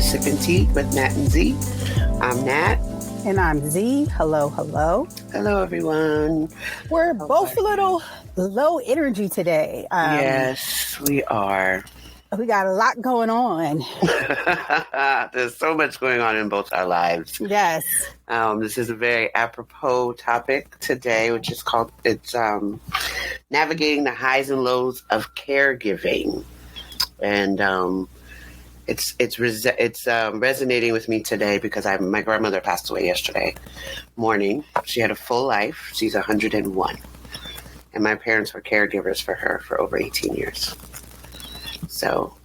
Sipping Tea with Nat and Z. I'm Nat. And I'm Z. Hello, hello. Hello, everyone. We're both a little low energy today. Yes, we are. We got a lot going on. There's so much going on in both our lives. Yes. This is a very apropos topic today, which is called, navigating the highs and lows of caregiving. And it's resonating with me today because my grandmother passed away yesterday morning. She had a full life. She's 101. And my parents were caregivers for her for over 18 years. So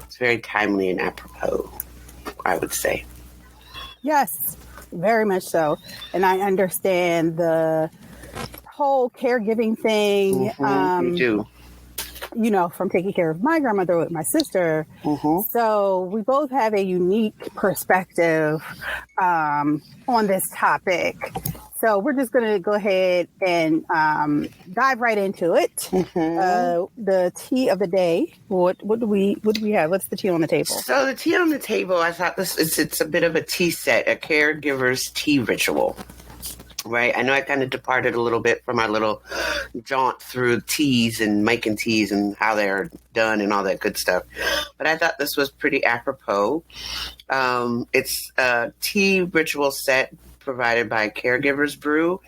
it's very timely and apropos, I would say. Yes, very much so. And I understand the whole caregiving thing. You do. You know, from taking care of my grandmother with my sister. Mm-hmm. So we both have a unique perspective on this topic. So we're just going to go ahead and dive right into it. Mm-hmm. The tea of the day. What do we have? What's the tea on the table? So the tea on the table, I thought it's a bit of a tea set, a caregiver's tea ritual. Right. I know I kind of departed a little bit from our little jaunt through teas and making teas and how they're done and all that good stuff. But I thought this was pretty apropos. It's a tea ritual set provided by Caregivers Brew.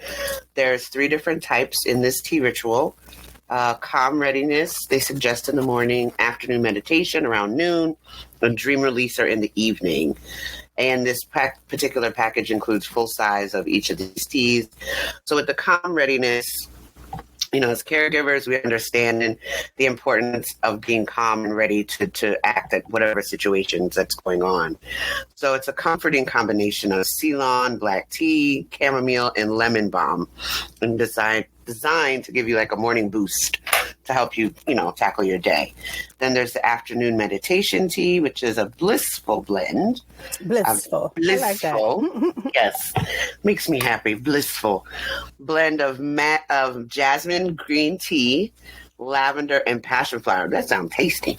There's 3 different types in this tea ritual. Calm readiness, they suggest in the morning, afternoon meditation around noon, a dream releaser in the evening. And this particular package includes full size of each of these teas. So with the calm readiness, you know, as caregivers, we understand the importance of being calm and ready to act at whatever situations that's going on. So it's a comforting combination of Ceylon, black tea, chamomile, and lemon balm, and designed to give you like a morning boost to help you, tackle your day. Then there's the afternoon meditation tea, which is a blissful blend. Blissful. I like that. Yes. Makes me happy. Blissful. Blend of jasmine green tea, lavender, and passion flower. That sounds tasty.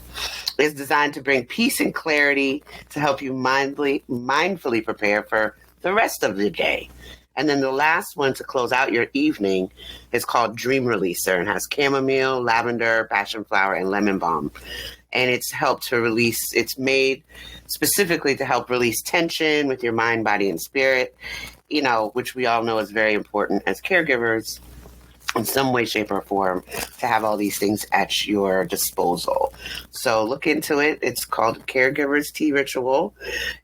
It's designed to bring peace and clarity to help you mindfully prepare for the rest of the day. And then the last one to close out your evening is called Dream Releaser and has chamomile, lavender, passion flower, and lemon balm. And it's made specifically to help release tension with your mind, body, and spirit, which we all know is very important as caregivers in some way, shape, or form to have all these things at your disposal. So look into it. It's called Caregivers Tea Ritual,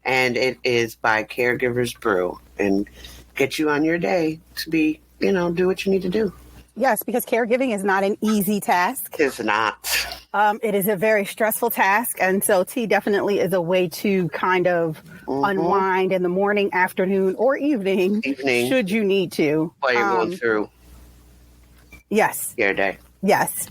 and it is by Caregivers Brew. And get you on your day to be, do what you need to do. Yes, because caregiving is not an easy task. It's not. It is a very stressful task. And so tea definitely is a way to kind of unwind in the morning, afternoon, or evening. Should you need to. While you're going through. Yes. Your day. Yes.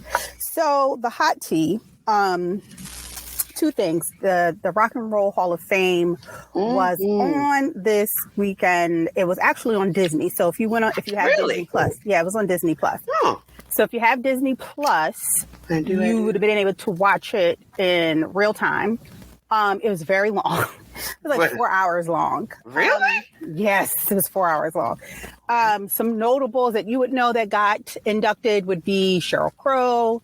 So the hot tea, 2 things. The Rock and Roll Hall of Fame was on this weekend. It was actually on Disney. So if you have Disney Plus, it was on Disney Plus. Oh. So if you have Disney Plus, you would have been able to watch it in real time. It was very long. It was like 4 hours long. Really? Yes, it was 4 hours long. Some notables that you would know that got inducted would be Sheryl Crow,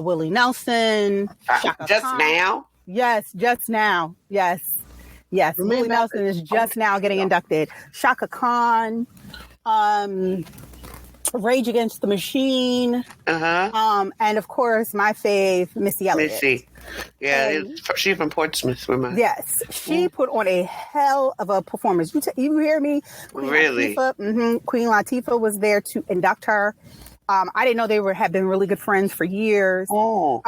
Willie Nelson, Shaka Khan. Now? Yes, just now. Yes. Willie Nelson is just now getting inducted. Shaka Khan, Rage Against the Machine, and of course my fave, Missy Elliott. Missy. Yeah, she's from Portsmouth. Yes, she put on a hell of a performance. You hear me? Really? Queen Latifah was there to induct her. I didn't know they had been really good friends for years. Oh.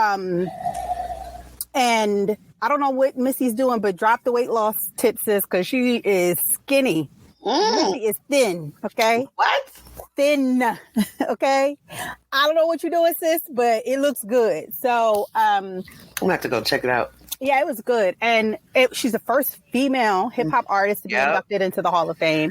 And I don't know what Missy's doing, but drop the weight loss tips, sis, because she is skinny. Missy is thin, okay? What? Thin, okay? I don't know what you're doing, sis, but it looks good. So, I'm gonna have to go check it out. Yeah, it was good. And she's the first female hip hop artist to be inducted into the Hall of Fame.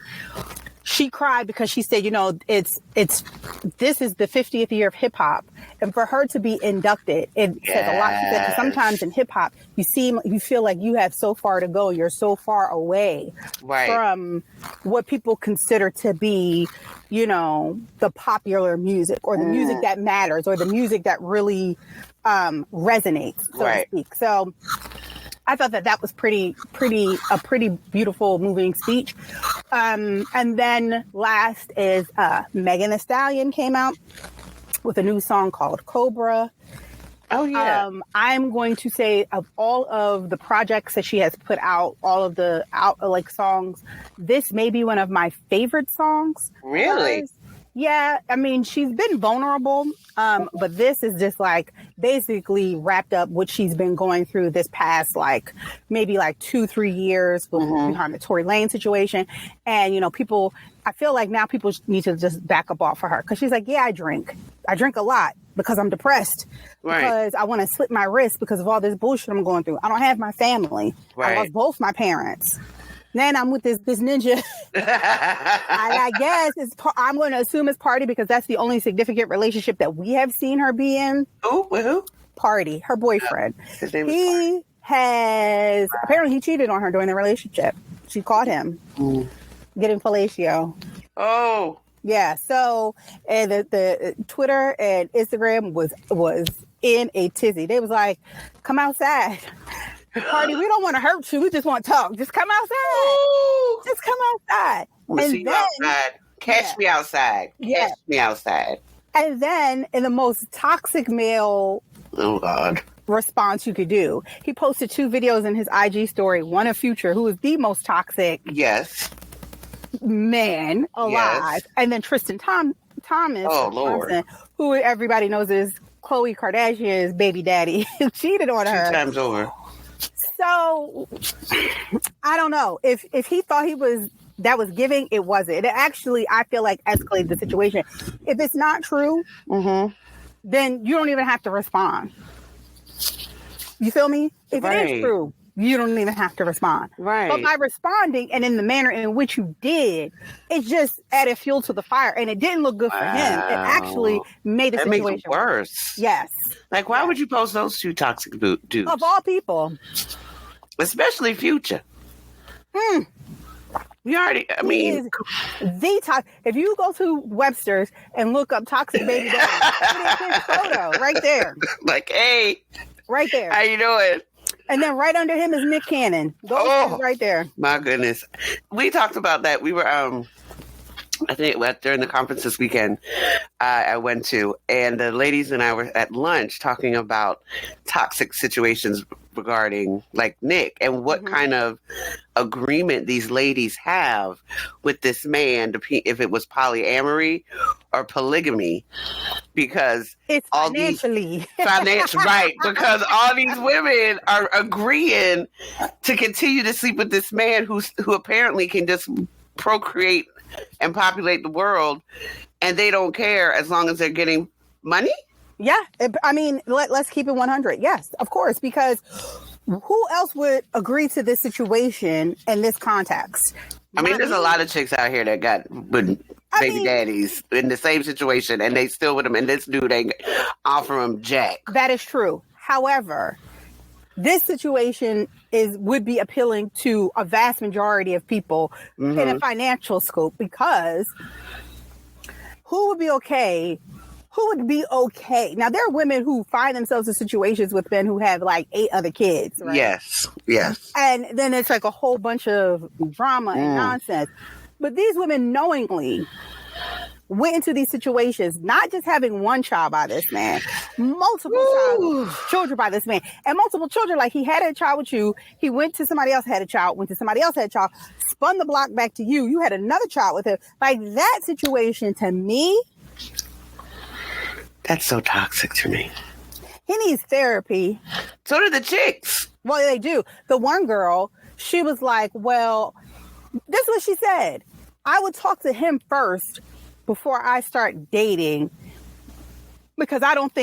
she cried because she said, this is the 50th year of hip hop. And for her to be inducted, it says a lot. She said, sometimes in hip hop, you feel like you have so far to go. You're so far away from what people consider to be, the popular music or the music that matters or the music that really resonates, so to speak. So I thought that was a pretty beautiful, moving speech. And then last is Megan Thee Stallion came out with a new song called Cobra. Oh, yeah. I'm going to say of all of the projects that she has put out, all of the songs, this may be one of my favorite songs. Really? Yeah, I mean, she's been vulnerable, but this is just basically wrapped up what she's been going through this past maybe 2-3 years behind the Tory Lane situation. And, I feel like now people need to just back up off of her because she's like, yeah, I drink a lot because I'm depressed, because I want to slit my wrist because of all this bullshit I'm going through. I don't have my family. I lost both my parents. Then I'm with this ninja. I guess I'm going to assume it's Party because that's the only significant relationship that we have seen her be in. Who? Party, her boyfriend. His name is Party. Apparently he cheated on her during the relationship. She caught him getting fellatio. Oh. Yeah. So, and the Twitter and Instagram was in a tizzy. They was like, come outside. Party, we don't want to hurt you. We just want to talk. Just come outside. Ooh. Just come outside. We'll see you outside. Catch me outside. Catch me outside. And then in the most toxic male response you could do, he posted 2 videos in his IG story. One of Future, who is the most toxic man alive. Yes. And then Tristan Thomas, Lord, who everybody knows is Khloe Kardashian's baby daddy, cheated on her 2 times over. So I don't know if he thought that was giving. It wasn't. It actually, I feel like, escalated the situation. If it's not true, then you don't even have to respond. You feel me? If it is true, you don't even have to respond. Right. But by responding and in the manner in which you did, it just added fuel to the fire, and it didn't look good for him. It actually made the situation makes it worse. Yes. Why would you post those 2 toxic dudes? Of all people. Especially Future. You already, if you go to Webster's and look up toxic baby daddy, put his photo right there. Hey. Right there. How you doing? And then right under him is Nick Cannon. Those right there. My goodness. We talked about that. We were, I think during the conference this weekend I went to, and the ladies and I were at lunch talking about toxic situations regarding Nick and what kind of agreement these ladies have with this man, if it was polyamory or polygamy, because it's all financially right, because all these women are agreeing to continue to sleep with this man who apparently can just procreate and populate the world, and they don't care as long as they're getting money. Yeah, I mean, let's keep it 100. Yes, of course, because who else would agree to this situation in this context? I mean, there's a lot of chicks out here that got baby daddies in the same situation, and they still with them, and this dude ain't offer them jack. That is true. However, this situation would be appealing to a vast majority of people in a financial scope, because who would be okay? Now, there are women who find themselves in situations with men who have 8 other kids, right? Yes. And then it's a whole bunch of drama and nonsense. But these women knowingly went into these situations, not just having one child by this man, multiple children by this man, and multiple children. He had a child with you. He went to somebody else, had a child, went to somebody else, had a child, spun the block back to you. You had another child with him. That situation, to me, that's so toxic to me. He needs therapy. So do the chicks. Well, they do. The one girl, she was like, well, this is what she said. I would talk to him first before I start dating, because I don't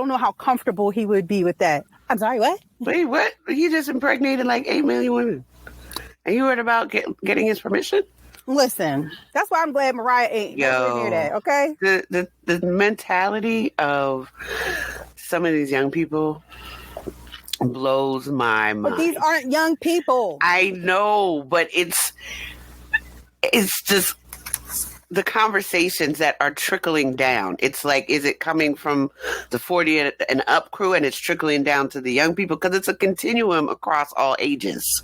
know how comfortable he would be with that. I'm sorry, what? Wait, what? He just impregnated 8 million women. And you heard about getting his permission? Listen, that's why I'm glad Mariah ain't nowhere near that, okay? The mentality of some of these young people blows my mind. But these aren't young people. I know, but it's just the conversations that are trickling down. It's like, is it coming from the 40 and up crew and it's trickling down to the young people? Because it's a continuum across all ages.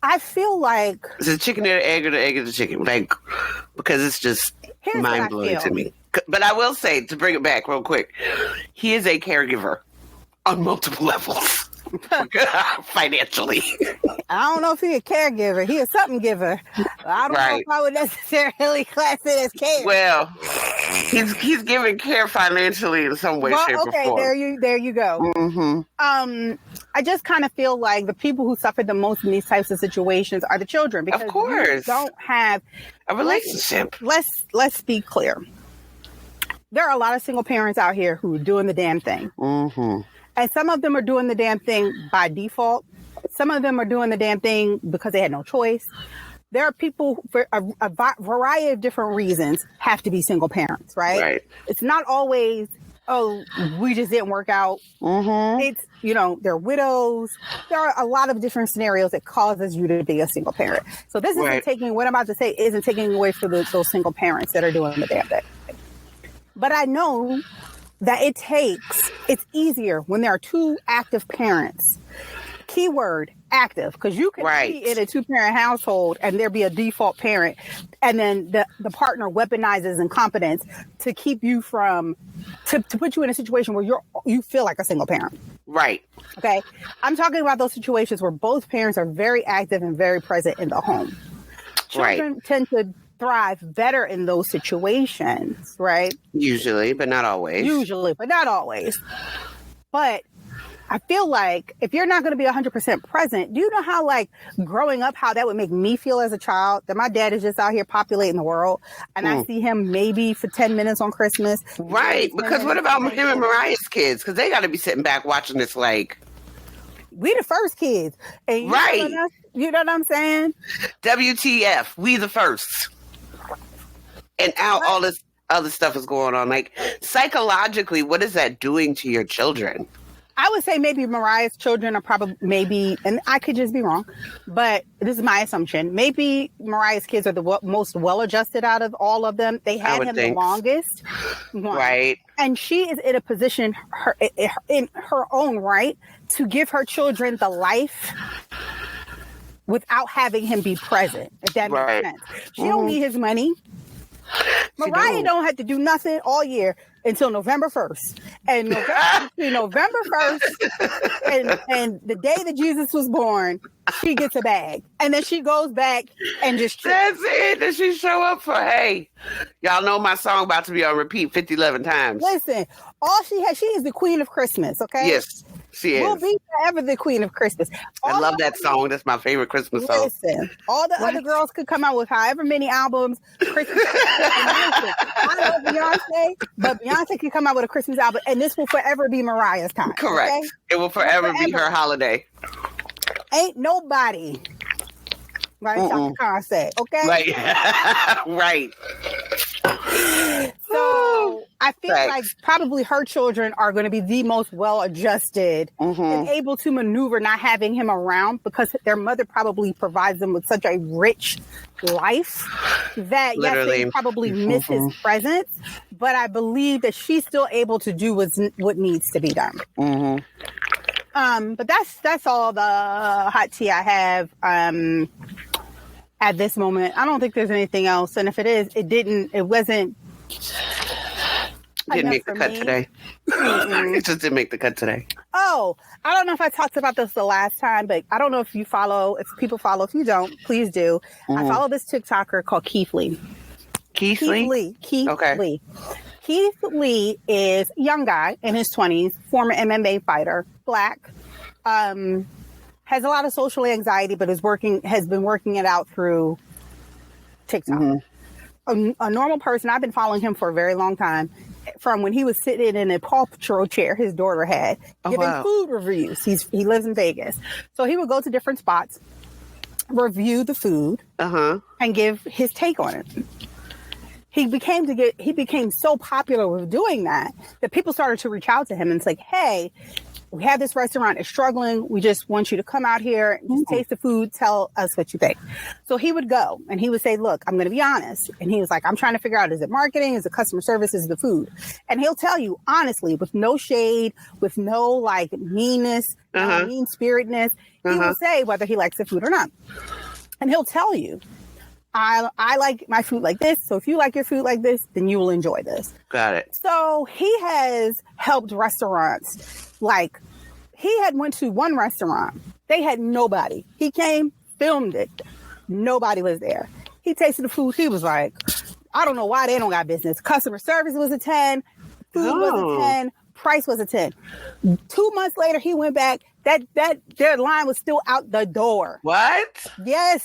I feel like... Is it chicken or the egg, or the egg or the chicken? Like, because it's just mind-blowing to me. But I will say, to bring it back real quick, he is a caregiver on multiple levels. Financially. I don't know if he's a caregiver. He a something giver. I don't know if I would necessarily class it as care. Well, he's giving care financially in some way, shape, or form. There you go. Mm-hmm. I just kind of feel like the people who suffer the most in these types of situations are the children, because of course you don't have a relationship. Let's be clear. There are a lot of single parents out here who are doing the damn thing. Mm-hmm. And some of them are doing the damn thing by default. Some of them are doing the damn thing because they had no choice. There are people for a variety of different reasons have to be single parents, right? It's not always, oh, we just didn't work out. Mm-hmm. It's, they're widows. There are a lot of different scenarios that causes you to be a single parent. So this isn't taking, what I'm about to say isn't taking away from those single parents that are doing the damn thing. But I know that it's easier when there are two active parents. Keyword, active, because you can be in a two-parent household and there be a default parent, and then the partner weaponizes incompetence to keep you from, to put you in a situation where you feel like a single parent. Right. Okay. I'm talking about those situations where both parents are very active and very present in the home. Children tend to thrive better in those situations, right? Usually, but not always. But I feel like if you're not going to be 100% present, do you know how, like, growing up, how that would make me feel as a child, that my dad is just out here populating the world and I see him maybe for 10 minutes on Christmas? Right. Because what about him and Mariah's kids? Because they got to be sitting back watching this like... We the first kids. And you know what I'm saying? WTF. We the first. And now all this other stuff is going on. Like, psychologically, what is that doing to your children? I would say maybe Mariah's children are probably and I could just be wrong, but this is my assumption. Maybe Mariah's kids are the most well-adjusted out of all of them. They had him the longest. Right. And she is in a position in her own right to give her children the life without having him be present, if that makes sense. She don't need his money. Mariah don't have to do nothing all year until November 1st. And November 1st and the day that Jesus was born, she gets a bag. And then she goes back and just... That's it. Then she show up for, hey, y'all know my song about to be on repeat 11 times. Listen, she is the queen of Christmas, okay? Yes, she is. We'll be forever the queen of Christmas. I love that song. That's my favorite Christmas song. Listen, all the other girls could come out with however many albums. I love Beyonce, but Beyonce could come out with a Christmas album, and this will forever be Mariah's time. Correct. Okay? It will forever be her holiday. Ain't nobody right Dr. Concept, okay? Right. So I feel like probably her children are going to be the most well-adjusted and able to maneuver not having him around, because their mother probably provides them with such a rich life that yes, they probably miss his presence, but I believe that she's still able to do what needs to be done. But that's all the hot tea I have at this moment. I don't think there's anything else, and if it is, it wasn't. Didn't make the cut today. It just didn't make the cut today. Oh, I don't know if I talked about this the last time, but I don't know if people follow. If you don't, please do. I follow this TikToker called Keith Lee. Keith Lee. Keith Lee is a young guy in his 20s, former MMA fighter, black, has a lot of social anxiety, but has been working it out through TikTok. A normal person. I've been following him for a very long time, from when he was sitting in a Paw Patrol chair his daughter had, giving food reviews. He lives in Vegas. So he would go to different spots review the food and give his take on it. He became so popular with doing that people started to reach out to him and it's like, hey, we have this restaurant, it's struggling. We just want you to come out here and just taste the food. Tell us what you think. So he would go and he would say, look, I'm going to be honest. And he was like, I'm trying to figure out, is it marketing? Is it customer service? Is it the food? And he'll tell you honestly, with no shade, with no like meanness, no mean spiritedness. He will say whether he likes the food or not. And he'll tell you, I like my food like this. So if you like your food like this, then you will enjoy this. Got it. So he has helped restaurants. Like, he had went to one restaurant. They had nobody. He came, filmed it. Nobody was there. He tasted the food. He was like, I don't know why they don't got business. Customer service was a 10. Food was a 10. Price was a 10. 2 months later, he went back. Their line was still out the door. What? Yes.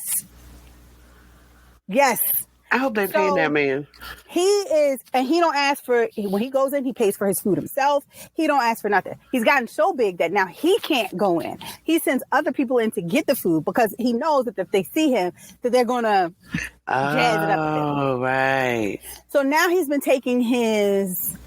Yes. I hope they paying that man. He is, and he don't ask for, when he goes in, he pays for his food himself. He don't ask for nothing. He's gotten so big that now he can't go in. He sends other people in to get the food because he knows that if they see him, that they're going to jazz it up a bit. Oh, right. So now he's been taking his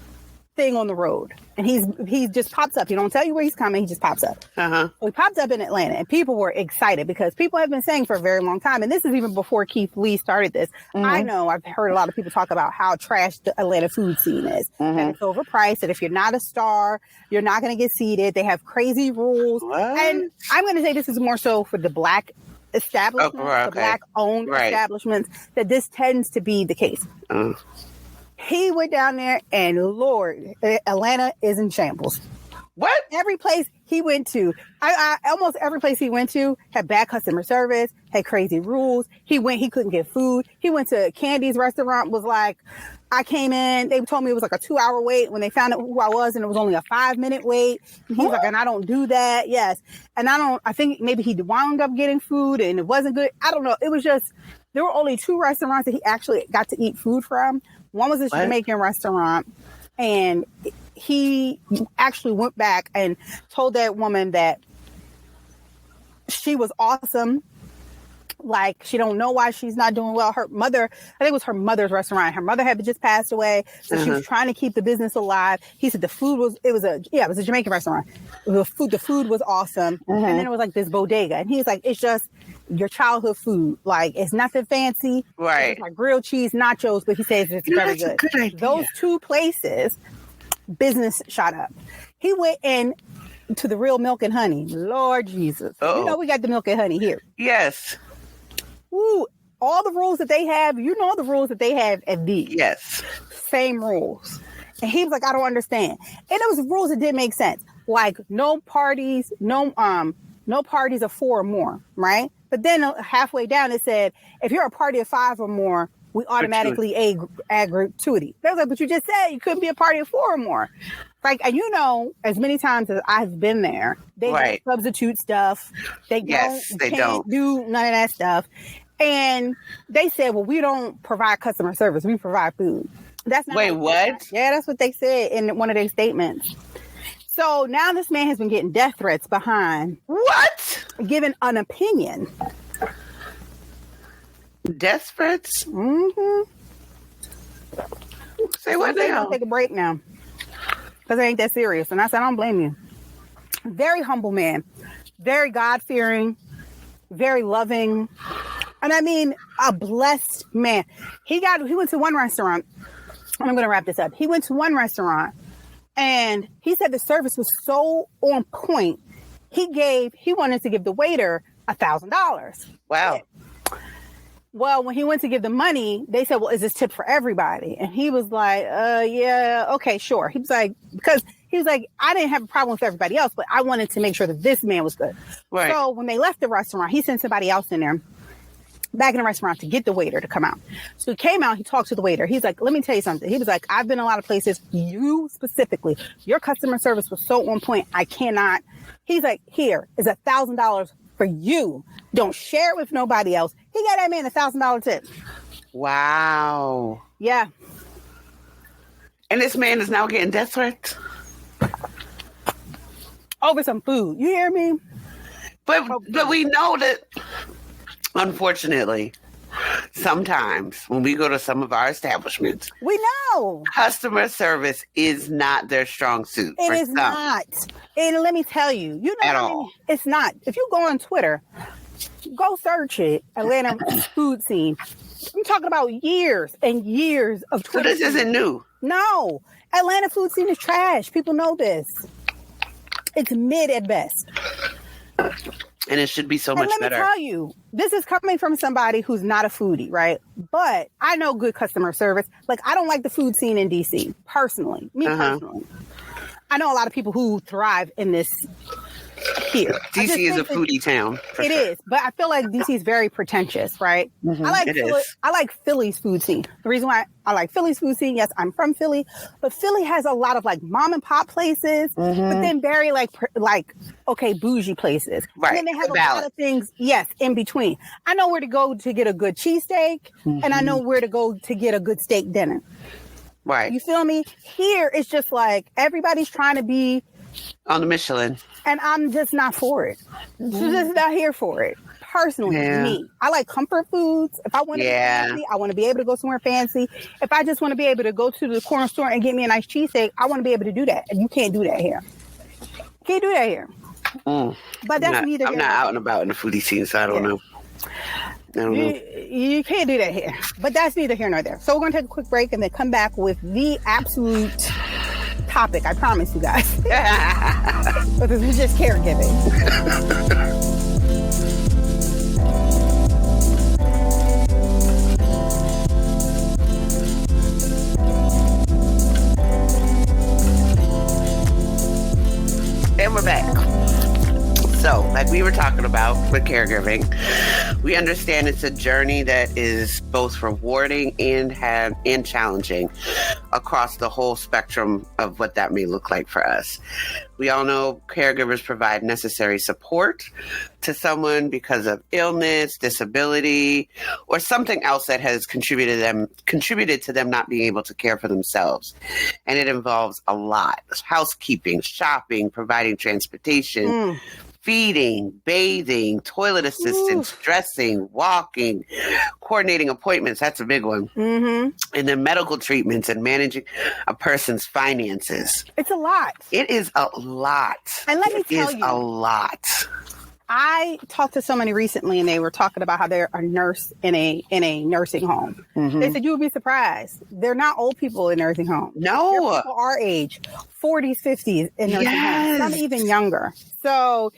thing on the road and he just pops up. He don't tell you where he's coming. He just pops up. So he popped up in Atlanta and people were excited because people have been saying for a very long time, and this is even before Keith Lee started this. I know I've heard a lot of people talk about how trash the Atlanta food scene is. And it's overpriced, that if you're not a star, you're not going to get seated. They have crazy rules. And I'm going to say this is more so for the Black establishments, the Black owned establishments, that this tends to be the case. He went down there and Lord, Atlanta is in shambles. What? Every place he went to, almost every place he went to had bad customer service, had crazy rules. He couldn't get food. He went to Candy's restaurant, was like, I came in, they told me it was like a 2-hour wait when they found out who I was, and it was only a 5-minute wait. And he's like, and I don't do that. Yes. And I think maybe he wound up getting food and it wasn't good. I don't know. It was just, there were only 2 restaurants that he actually got to eat food from. One was a Jamaican restaurant, and he actually went back and told that woman that she was awesome. Like, she don't know why she's not doing well. Her mother, I think it was her mother's restaurant. Her mother had just passed away, so she was trying to keep the business alive. He said the food was, it was a Jamaican restaurant. The food was awesome. And then it was like this bodega. And he's like, it's just your childhood food. Like, it's nothing fancy. Right. It's like grilled cheese, nachos, but he says it's very good. That's a good idea. Those 2 places, business shot up. He went in to the Real Milk and Honey. Lord Jesus. You know we got the milk and honey here. Yes. Woo, all the rules that they have, you know the rules that they have at these. Yes. Same rules. And he was like, I don't understand. And it was rules that didn't make sense. Like no parties of 4 or more, right? But then halfway down it said, if you're a party of 5 or more, we automatically add gratuity. They was like, but you just said you couldn't be a party of 4 or more. Like, and you know, as many times as I've been there, they don't substitute stuff. They can't do none of that stuff. And they said, well, we don't provide customer service. We provide food. That's not what? Yeah, that's what they said in one of their statements. So now this man has been getting death threats behind giving an opinion. Death threats? Say what now? Take a break now. Because it ain't that serious. And I said, I don't blame you. Very humble man. Very God-fearing. Very loving. And I mean, a blessed man. He went to one restaurant. I'm going to wrap this up. He went to one restaurant and he said the service was so on point. He wanted to give the waiter $1,000. Wow. Well, when he went to give the money, they said, well, is this tip for everybody? And he was like, yeah, okay, sure. He was like, I didn't have a problem with everybody else, but I wanted to make sure that this man was good. Right. So when they left the restaurant, he sent somebody else in there, back in the restaurant, to get the waiter to come out. So he came out, he talked to the waiter. He's like, let me tell you something. He was like, I've been a lot of places. You specifically, your customer service was so on point. I cannot. He's like, here is $1,000 for you. Don't share it with nobody else. He got that man $1,000 tip. Wow. Yeah. And this man is now getting death threats over some food. You hear me? But we know that. unfortunately, sometimes when we go to some of our establishments, We know. customer service is not their strong suit. It is not. And let me tell you, you know, At all. It's not. If you go on Twitter, go search it, Atlanta food scene. I'm talking about years and years of So Twitter. this isn't new. No. Atlanta food scene is trash. People know this. It's mid at best. And it should be so much And let better. me tell you, this is coming from somebody who's not a foodie, right? But I know good customer service. Like, I don't like the food scene in DC, personally. Me personally. I know a lot of people who thrive in this here. DC is a foodie town. It is, but I feel like DC is very pretentious, right? I like Philly's food scene. The reason why I like Philly's food scene, yes, I'm from Philly, but Philly has a lot of like mom and pop places, but then very okay, bougie places. Right. And then they have a lot of things, yes, in between. I know where to go to get a good cheesesteak, and I know where to go to get a good steak dinner. Right. You feel me? Here, it's just like everybody's trying to be on the Michelin. And I'm just not for it. Just not here for it. Personally, me. I like comfort foods. If I want to be fancy, I want to be able to go somewhere fancy. If I just want to be able to go to the corner store and get me a nice cheesesteak, I want to be able to do that. And you can't do that here. Can't do that here. But that's neither. I'm not out and about in the foodie scene, so I don't know. You can't do that here. But that's neither here nor there. So we're going to take a quick break and then come back with the absolute topic. I promise you guys. But this is just caregiving. And we're back. So, like we were talking about with caregiving, we understand it's a journey that is both rewarding and challenging across the whole spectrum of what that may look like for us. We all know caregivers provide necessary support to someone because of illness, disability, or something else that has contributed to them not being able to care for themselves. And it involves a lot: housekeeping, shopping, providing transportation, feeding, bathing, toilet assistance, dressing, walking, coordinating appointments. That's a big one. And then medical treatments and managing a person's finances. It's a lot. It is a lot. And let me tell you, a lot. I talked to somebody recently, and they were talking about how they're a nurse in a nursing home. They said you would be surprised. They're not old people in nursing homes. No, they're people our age, 40s, 50s in nursing homes, some even younger. So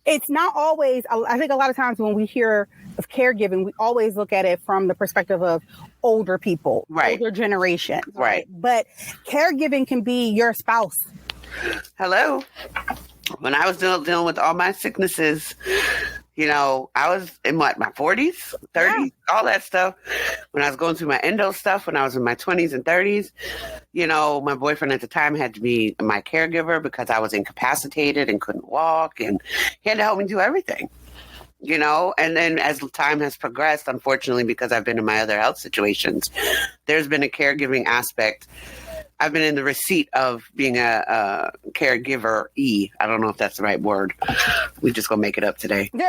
it's not always. I think a lot of times when we hear of caregiving, we always look at it from the perspective of older people, older generation, right? But caregiving can be your spouse. Hello. When I was dealing with all my sicknesses, you know, I was in my 40s, 30s, all that stuff. When I was going through my endo stuff, when I was in my 20s and 30s, you know, my boyfriend at the time had to be my caregiver because I was incapacitated and couldn't walk, and he had to help me do everything. You know, and then as time has progressed, unfortunately, because I've been in my other health situations, there's been a caregiving aspect. I've been in the receipt of being a caregiver. I don't know if that's the right word. We just gonna make it up today. And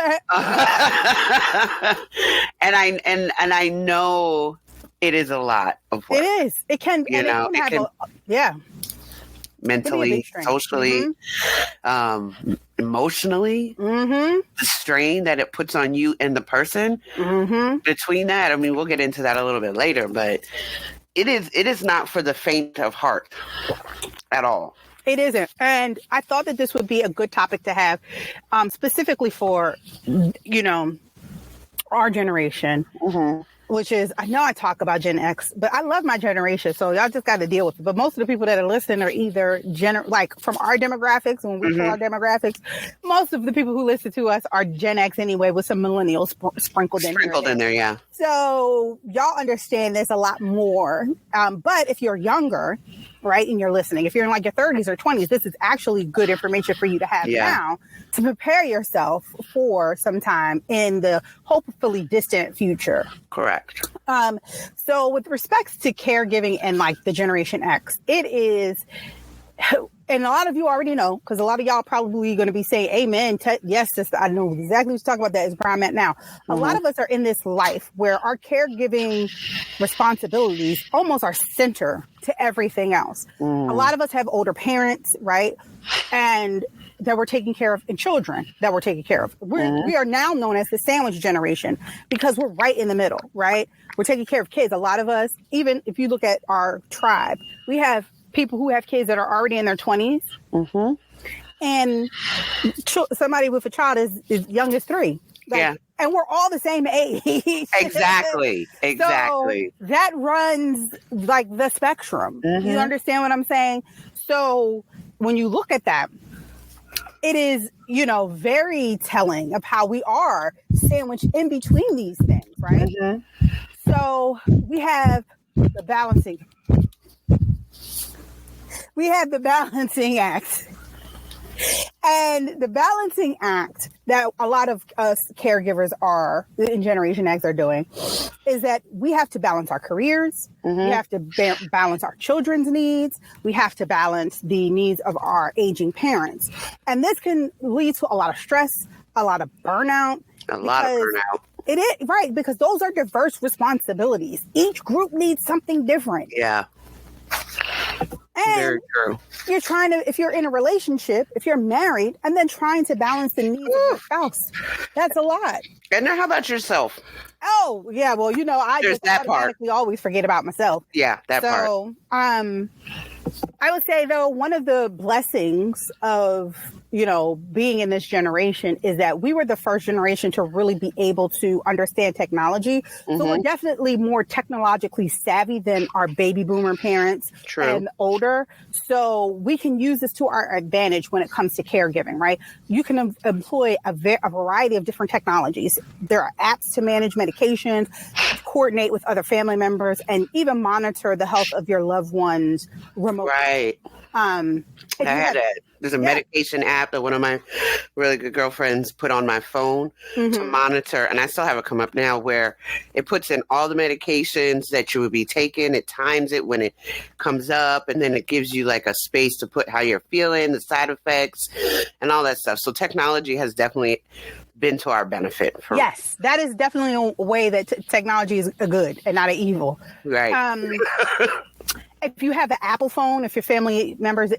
I know it is a lot of work. It is. It can. You know, it can. Mentally, socially, emotionally, the strain that it puts on you and the person. Between that, I mean, we'll get into that a little bit later, but it is not for the faint of heart at all. It isn't. And I thought that this would be a good topic to have specifically for, you know, our generation, which is, I know I talk about Gen X, but I love my generation. So y'all just got to deal with it. But most of the people that are listening are either like from our demographics, when we call our demographics, most of the people who listen to us are Gen X anyway, with some millennials sprinkled in there. Yeah. So y'all understand this a lot more. But if you're younger, right, and you're listening, if you're in like your 30s or 20s, this is actually good information for you to have now to prepare yourself for some time in the hopefully distant future. Correct. So with respects to caregiving and like the Generation X, it is and a lot of you already know, because a lot of y'all probably going to be saying amen. Yes, sister, I know exactly what you're talking about. That is where I'm at now. A lot of us are in this life where our caregiving responsibilities almost are center to everything else. A lot of us have older parents, right? And that we're taking care of, and children that we're taking care of. We are now known as the sandwich generation because we're right in the middle, right? We're taking care of kids. A lot of us, even if you look at our tribe, we have people who have kids that are already in their 20s. And somebody with a child is young as 3. Like, and we're all the same age. Exactly. So that runs like the spectrum. You understand what I'm saying? So when you look at that, it is, very telling of how we are sandwiched in between these things, right? So we have the balancing. We have the balancing act. And the balancing act that a lot of us caregivers in Generation X are doing is that we have to balance our careers. We have to balance our children's needs. We have to balance the needs of our aging parents. And this can lead to a lot of stress, a lot of burnout. It is, right, because those are diverse responsibilities. Each group needs something different. Yeah. And very true. You're trying to, if you're in a relationship, if you're married, and then trying to balance the needs of your spouse, that's a lot. And now how about yourself? Oh, yeah. Well, I There's just automatically always forget about myself. Yeah, that part. So, I would say, though, one of the blessings of, being in this generation is that we were the first generation to really be able to understand technology. So we're definitely more technologically savvy than our baby boomer parents and older. So we can use this to our advantage when it comes to caregiving, right? You can employ a variety of different technologies. There are apps to manage medications, coordinate with other family members, and even monitor the health of your loved ones remotely. Right. There's a medication app that one of my really good girlfriends put on my phone to monitor, and I still have it come up now, where it puts in all the medications that you would be taking. It times it when it comes up, and then it gives you like a space to put how you're feeling, the side effects, and all that stuff. So technology has definitely been to our benefit. Yes, that is definitely a way that technology is a good and not an evil. Right. If you have an Apple phone, if your family members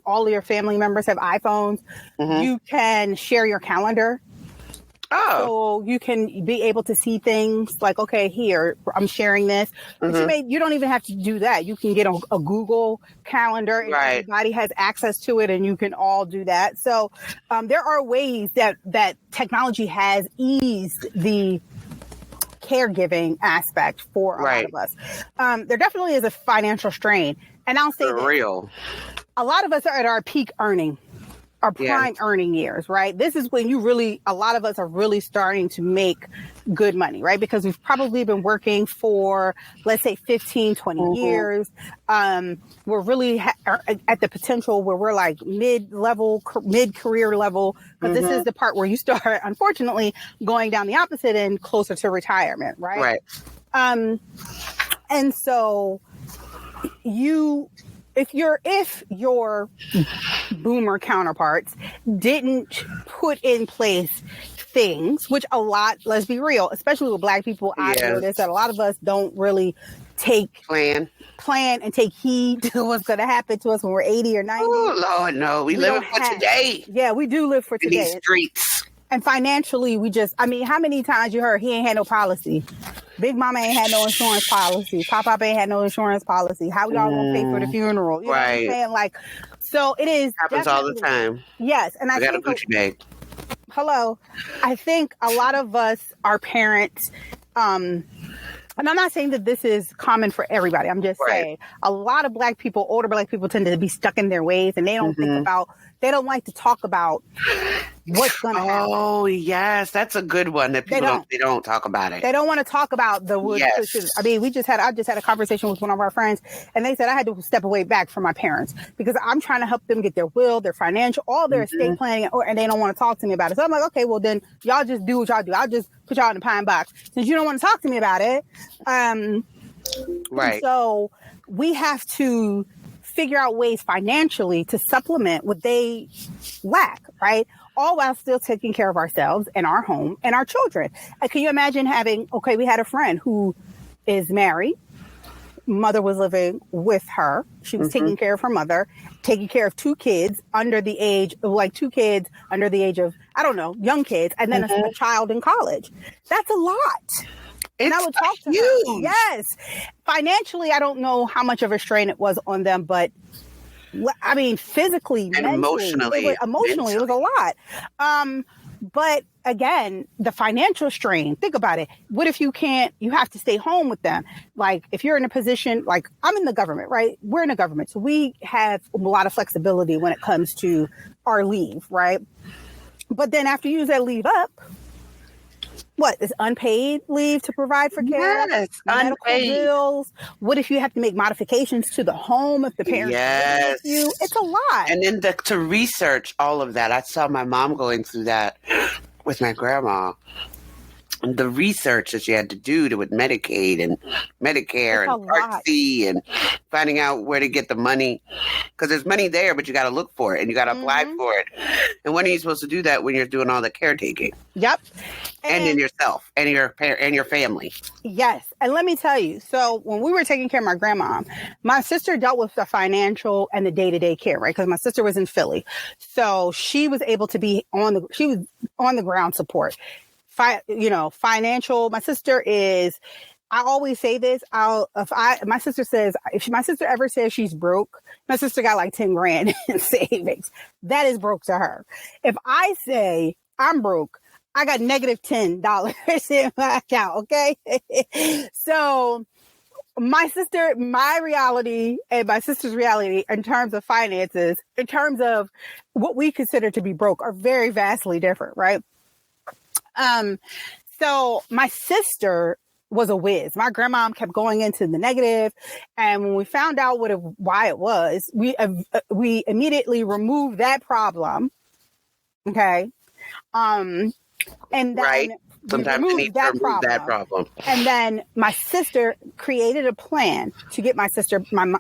all of your family members have iPhones, you can share your calendar. So you can be able to see things like, okay, here, I'm sharing this. But you don't even have to do that. You can get a Google calendar and everybody has access to it and you can all do that. So there are ways that technology has eased the caregiving aspect for a lot of us. There definitely is a financial strain. And I'll say real. A lot of us are at our peak earning. Our prime earning years, right? This is when a lot of us are really starting to make good money, right? Because we've probably been working for, let's say, 15, 20 years. We're really at the potential where we're like mid-career level, because this is the part where you start, unfortunately, going down the opposite end, closer to retirement, right? Right. And so if your boomer counterparts didn't put in place things, which let's be real, especially with Black people, I've noticed that a lot of us don't really plan and take heed to what's going to happen to us when we're 80 or 90. Oh, Lord, no. We live for today. Yeah, we do live for today. In these streets. And financially, how many times you heard he ain't had no policy? Big Mama ain't had no insurance policy. Pop ain't had no insurance policy. How y'all gonna pay for the funeral? You know what I'm saying? Like, so it is. Happens all the time. Yes. And I got a Gucci bag. Hello. I think a lot of us, our parents, and I'm not saying that this is common for everybody. I'm just saying a lot of older Black people tend to be stuck in their ways and they don't they don't like to talk about what's going to happen. Oh, yes. That's a good one that people don't talk about it. They don't want to talk about the wood. Yes. I mean, I just had a conversation with one of our friends and they said I had to step away back from my parents because I'm trying to help them get their will, their financial, all their estate planning, and they don't want to talk to me about it. So I'm like, okay, well then y'all just do what y'all do. I'll just put y'all in the pine box since you don't want to talk to me about it. Right. So we have to figure out ways financially to supplement what they lack, right? All while still taking care of ourselves and our home and our children. Can you imagine we had a friend who is married. Mother was living with her. She was taking care of her mother, taking care of two kids under the age of, I don't know, young kids, and then a child in college. That's a lot. And I would talk to her. Yes. Financially, I don't know how much of a strain it was on them, but I mean, physically, and mentally, emotionally, it was a lot. But again, the financial strain, think about it. What if you have to stay home with them? Like if you're in a position, like I'm in the government, right? We're in the government. So we have a lot of flexibility when it comes to our leave, right? But then after you use that leave up, what is unpaid leave to provide for care? Yes, medical unpaid bills. What if you have to make modifications to the home if the parents are living with you? It's a lot. And then to research all of that, I saw my mom going through that with my grandma. The research that she had to do with Medicaid and Medicare and Part C and finding out where to get the money. Because there's money there, but you got to look for it and you got to apply for it. And when are you supposed to do that? When you're doing all the caretaking? Yep. And in yourself and your family. Yes. And let me tell you, so when we were taking care of my grandma, my sister dealt with the financial and the day-to-day care, right? Because my sister was in Philly. So she was able to be on the ground support. Financial. My sister is, I always say this. My sister says, if my sister ever says she's broke, my sister got like 10 grand in savings. That is broke to her. If I say I'm broke, I got negative $10 in my account. Okay. So my reality and my sister's reality in terms of finances, in terms of what we consider to be broke, are very vastly different. Right. So my sister was a whiz. My grandma kept going into the negative. And when we found out why it was, we immediately removed that problem. Okay. And then sometimes we need to remove that problem. And then my sister created a plan to get my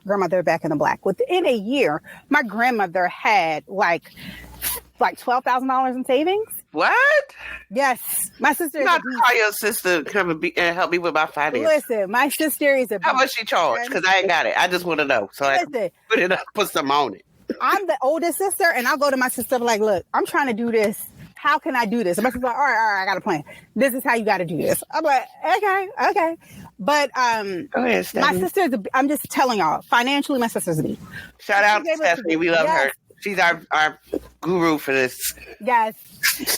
grandmother back in the black. Within a year, my grandmother had like $12,000 in savings. What? Yes. My sister not call your sister come and help me with my finances. Listen, my sister is a How much she charge? Because I ain't got it. I just want to know. So I can put some on it. I'm the oldest sister, and I'll go to my sister like, look, I'm trying to do this. How can I do this? And my sister's like, all right, I got a plan. This is how you got to do this. I'm like, okay. But go ahead, Stephanie. My sister's I'm just telling y'all, financially, my sister's a B. Shout out to Stephanie. We love her. She's our guru for this. Yes.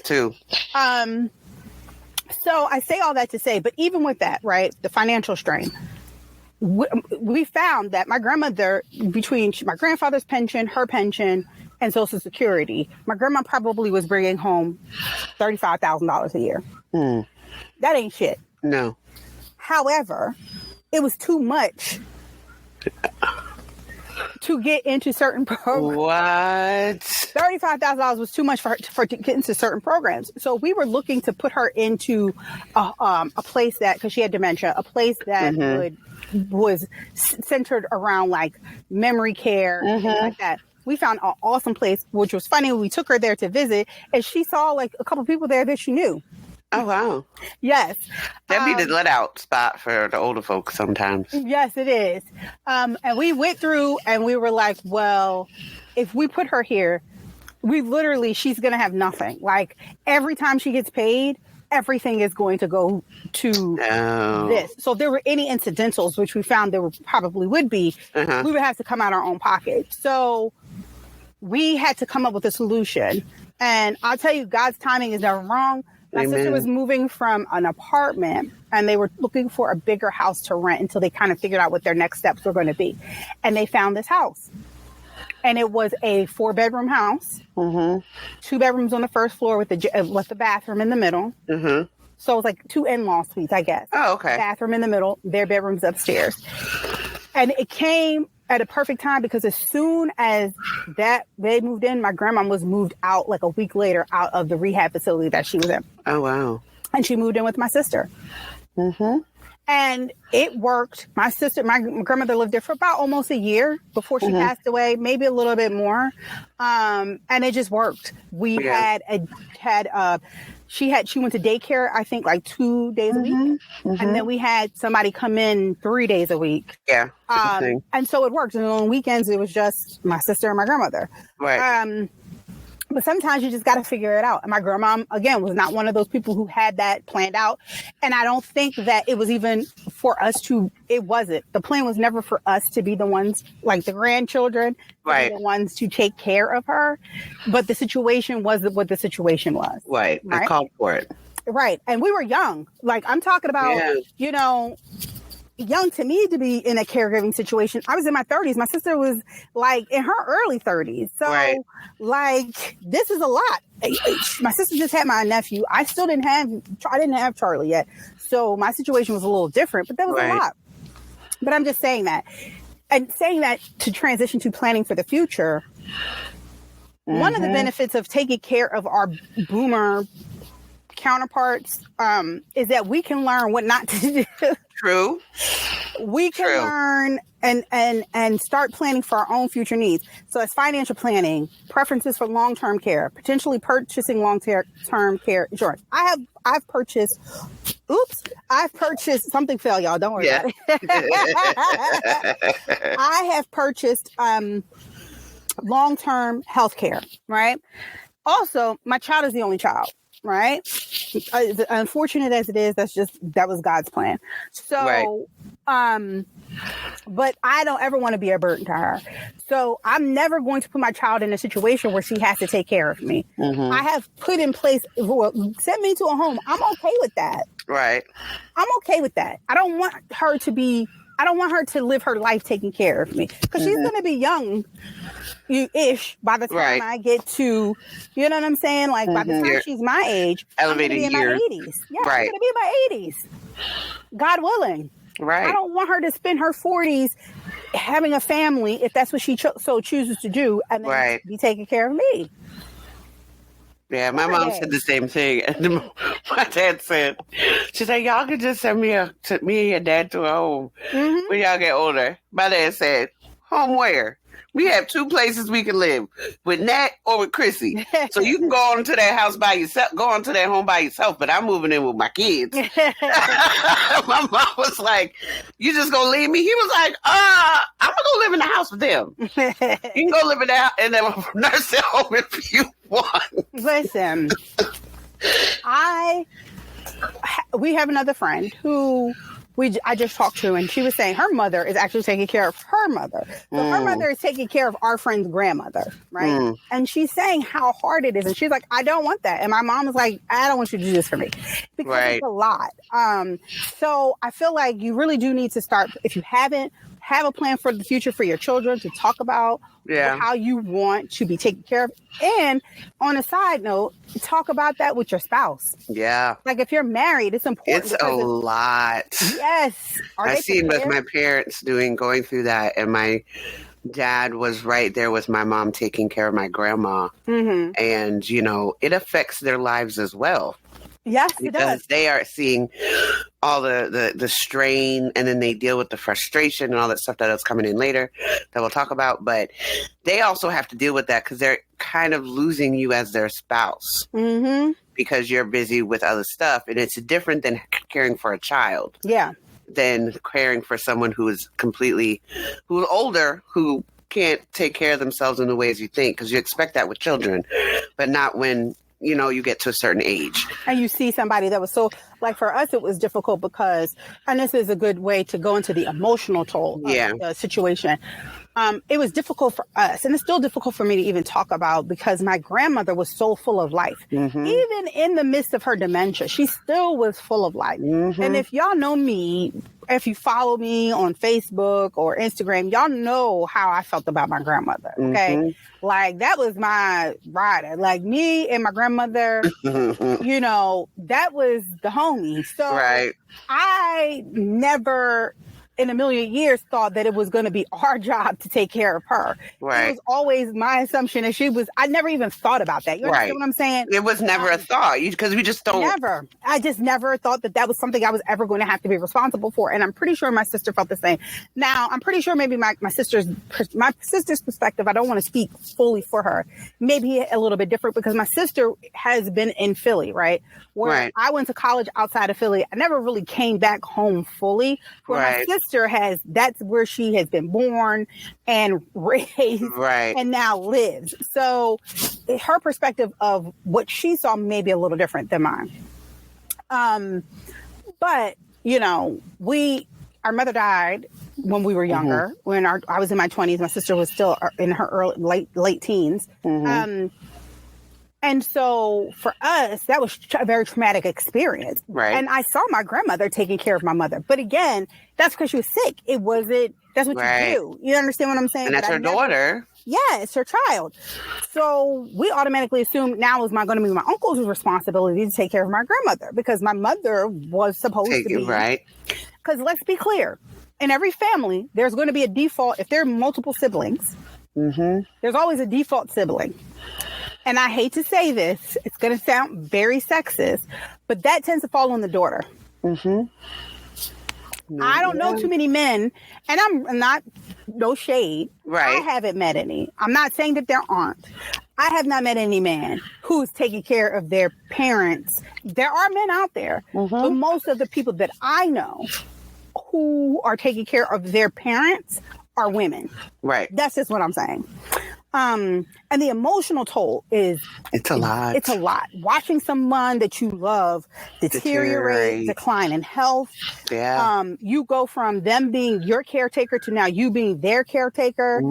Too. So I say all that to say, but even with that, right, the financial strain, we found that my grandmother, between my grandfather's pension, her pension, and Social Security, my grandma probably was bringing home $35,000 a year. That ain't shit. No. However, it was too much to get into certain programs. What? $35,000 was too much for her to get into certain programs. So we were looking to put her into a place that, because she had dementia, a place that was centered around like memory care and things like that. We found an awesome place, which was funny. We took her there to visit, and she saw like a couple people there that she knew. Oh, wow. Yes. That'd be the let out spot for the older folks sometimes. Yes, it is. And we went through and we were like, well, if we put her here, she's going to have nothing. Like every time she gets paid, everything is going to go to this. So if there were any incidentals, which we found there probably would be, we would have to come out our own pocket. So we had to come up with a solution. And I'll tell you, God's timing is never wrong. My sister was moving from an apartment and they were looking for a bigger house to rent until they kind of figured out what their next steps were going to be. And they found this house. And it was a 4-bedroom house, 2 bedrooms on the first floor with the bathroom in the middle. So it was like 2 in-law suites, I guess. Oh, okay. Bathroom in the middle, their bedrooms upstairs. And it came at a perfect time because as soon as they moved in, my grandma was moved out like a week later out of the rehab facility that she was in. Oh, wow. And she moved in with my sister. And it worked. My grandmother lived there for about almost a year before she passed away, maybe a little bit more. And it just worked. We she went to daycare, I think like 2 days a week. And then we had somebody come in 3 days a week. Yeah. And so it worked. And on weekends, it was just my sister and my grandmother. Right. But sometimes you just got to figure it out. And my grandma, again, was not one of those people who had that planned out. And I don't think that it was even for us it wasn't. The plan was never for us to be the ones, like the grandchildren, right, the ones to take care of her. But the situation was what the situation was. Right. I called for it. Right. And we were young. Like, I'm talking about, young to me to be in a caregiving situation. I was in my 30s. My sister was like in her early 30s. So like, this is a lot. My sister just had my nephew. I didn't have Charlie yet. So my situation was a little different, but that was a lot. But I'm just saying that. And saying that to transition to planning for the future, one of the benefits of taking care of our boomer counterparts is that we can learn what not to do. True. We can learn and start planning for our own future needs. So it's financial planning, preferences for long-term care, potentially purchasing long-term care insurance. I've purchased something fell, y'all. Don't worry about it. I have purchased long-term health care, right? Also, my child is the only child. Right. Unfortunate as it is, that was God's plan. So, but I don't ever want to be a burden to her. So I'm never going to put my child in a situation where she has to take care of me. I have put in place, send me to a home. I'm okay with that. Right. I'm okay with that. I don't want her to live her life taking care of me because she's going to be young-ish by the time I get to, you know what I'm saying? Like by the time she's my age, elevated I'm going to be in my 80s. Yeah, I'm going to be in my 80s. God willing. Right. I don't want her to spend her 40s having a family if that's what she so chooses to do and then be taking care of me. Yeah, my mom said the same thing. And my dad said, she said, y'all can just send me and your dad to a home when y'all get older. My dad said, home where? We have two places we can live, with Nat or with Chrissy. So you can go on to that house by yourself, go on to that home by yourself, but I'm moving in with my kids. My mom was like, you just gonna leave me? He was like, I'm gonna go live in the house with them. You can go live in the nursing home if you want. Listen, we have another friend who I just talked to, and she was saying her mother is actually taking care of her mother. So her mother is taking care of our friend's grandmother, right? And she's saying how hard it is. And she's like, I don't want that. And my mom was like, I don't want you to do this for me because it's a lot. So I feel like you really do need to start, if you haven't, have a plan for the future for your children to talk about how you want to be taken care of. And on a side note, talk about that with your spouse. Yeah. Like if you're married, it's important. It's a lot. Yes. I seen with my parents going through that, and my dad was right there with my mom taking care of my grandma. And, it affects their lives as well. Yes, it does. Because they are seeing all the strain, and then they deal with the frustration and all that stuff that's coming in later that we'll talk about. But they also have to deal with that because they're kind of losing you as their spouse because you're busy with other stuff. And it's different than caring for a child. Yeah. Than caring for someone who's older, who can't take care of themselves in the ways you think, because you expect that with children, but not when you get to a certain age. And you see somebody that was so, like for us, it was difficult because, and this is a good way to go into the emotional toll of the situation. It was difficult for us, and it's still difficult for me to even talk about because my grandmother was so full of life. Even in the midst of her dementia, she still was full of life. And if y'all know me, if you follow me on Facebook or Instagram, y'all know how I felt about my grandmother. Okay. Like that was my rider. Like me and my grandmother, that was the homie. So I never in a million years thought that it was going to be our job to take care of her. Right. It was always my assumption that I never even thought about that. You understand what I'm saying? It was never a thought because we just don't. Never. I just never thought that was something I was ever going to have to be responsible for. And I'm pretty sure my sister felt the same. Now, I'm pretty sure maybe my sister's perspective, I don't want to speak fully for her, maybe a little bit different because my sister has been in Philly, right? Where I went to college outside of Philly. I never really came back home fully. Where my sister that's where she has been born and raised and now lives. So her perspective of what she saw may be a little different than mine. But, our mother died when we were younger, when I was in my 20s. My sister was still in her late teens. And so for us, that was a very traumatic experience. Right. And I saw my grandmother taking care of my mother. But again, that's because she was sick. It wasn't, that's what you do. You understand what I'm saying? And that's her daughter. Yeah, it's her child. So we automatically assume now is going to be my uncle's responsibility to take care of my grandmother because my mother was supposed to be. Right. Because let's be clear, in every family, there's going to be a default. If there are multiple siblings, there's always a default sibling. And I hate to say this, it's going to sound very sexist, but that tends to fall on the daughter. I don't know too many men, and I'm not, no shade. Right. I haven't met any. I'm not saying that there aren't. I have not met any man who's taking care of their parents. There are men out there, but most of the people that I know who are taking care of their parents are women. Right. That's just what I'm saying. And the emotional toll it's a lot. It's a lot. Watching someone that you love deteriorate, decline in health. Yeah. You go from them being your caretaker to now you being their caretaker.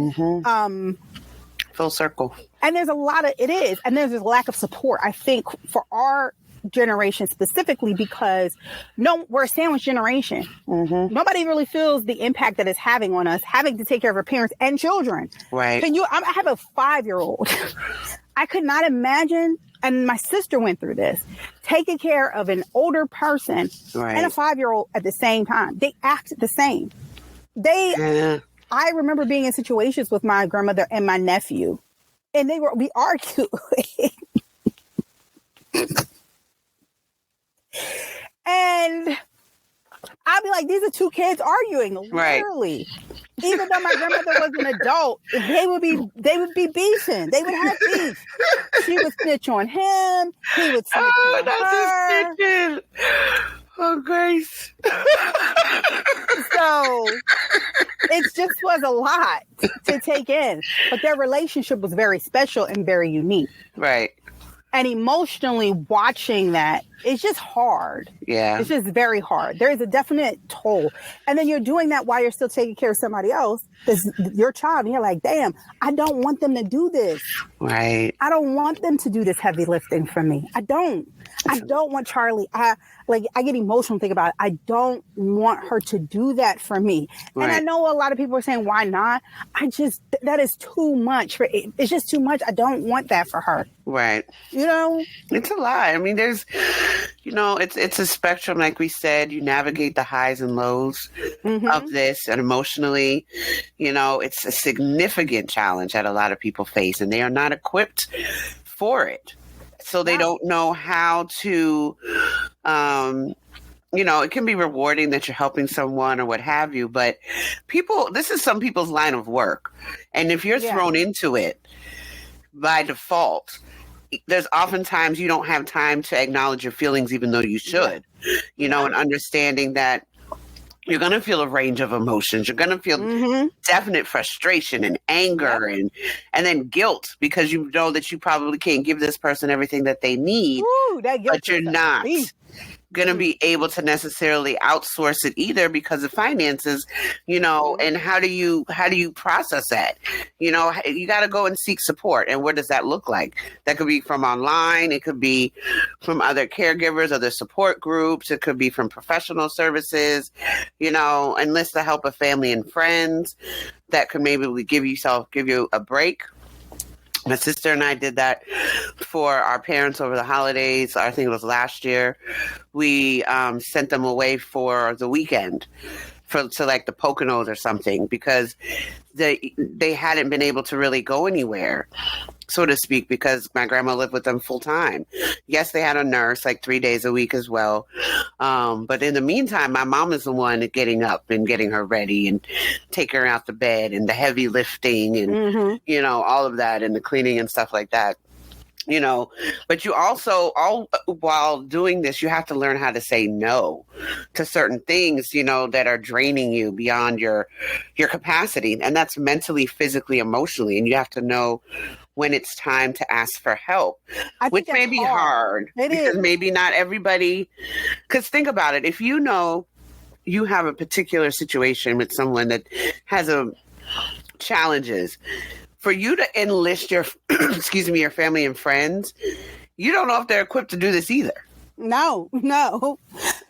Full circle. And there's a lack of support, I think, for our generation specifically because we're a sandwich generation. Nobody really feels the impact that it's having on us, having to take care of our parents and children. Right. I have a 5-year-old. I could not imagine, and my sister went through this, taking care of an older person and a 5-year-old at the same time. They act the same. I remember being in situations with my grandmother and my nephew, and we argued. And I'd be like, these are two kids arguing, literally. Even though my grandmother was an adult, they would be beefing. They would have beef. She would snitch on him. He would snitch on her. Snitching. Oh, Grace. So it just was a lot to take in. But their relationship was very special and very unique. Right. And emotionally watching that, it's just hard. Yeah. It's just very hard. There is a definite toll. And then you're doing that while you're still taking care of somebody else, your child, and you're like, damn, I don't want them to do this. Right. I don't want them to do this heavy lifting for me. I don't want Charlie. I get emotional thinking about it. I don't want her to do that for me. Right. And I know a lot of people are saying, why not? That is too much. It's just too much. I don't want that for her. Right. It's a lot. I mean, there's, it's a spectrum. Like we said, you navigate the highs and lows of this, and emotionally, it's a significant challenge that a lot of people face, and they are not equipped for it. So they don't know how to, it can be rewarding that you're helping someone or what have you, but this is some people's line of work. And if you're thrown into it by default, there's oftentimes you don't have time to acknowledge your feelings, even though you should, and understanding that you're going to feel a range of emotions. You're going to feel definite frustration and anger and then guilt because you know that you probably can't give this person everything that they need, but you're not going to be able to necessarily outsource it either because of finances, and how do you process that? You got to go and seek support. And what does that look like? That could be from online. It could be from other caregivers, other support groups. It could be from professional services, enlist the help of family and friends that could maybe give you a break. My sister and I did that for our parents over the holidays. I think it was last year. We sent them away for the weekend to like the Poconos or something, because they hadn't been able to really go anywhere, so to speak, because my grandma lived with them full time. Yes, they had a nurse like 3 days a week as well. But in the meantime, my mom is the one getting up and getting her ready and taking her out the bed and the heavy lifting and, all of that and the cleaning and stuff like that. But you also, all while doing this, you have to learn how to say no to certain things, that are draining you beyond your capacity. And that's mentally, physically, emotionally. And you have to know when it's time to ask for help, which may be hard because maybe not everybody, because think about it. If you know you have a particular situation with someone that has challenges, for you to enlist your, your family and friends, you don't know if they're equipped to do this either. No.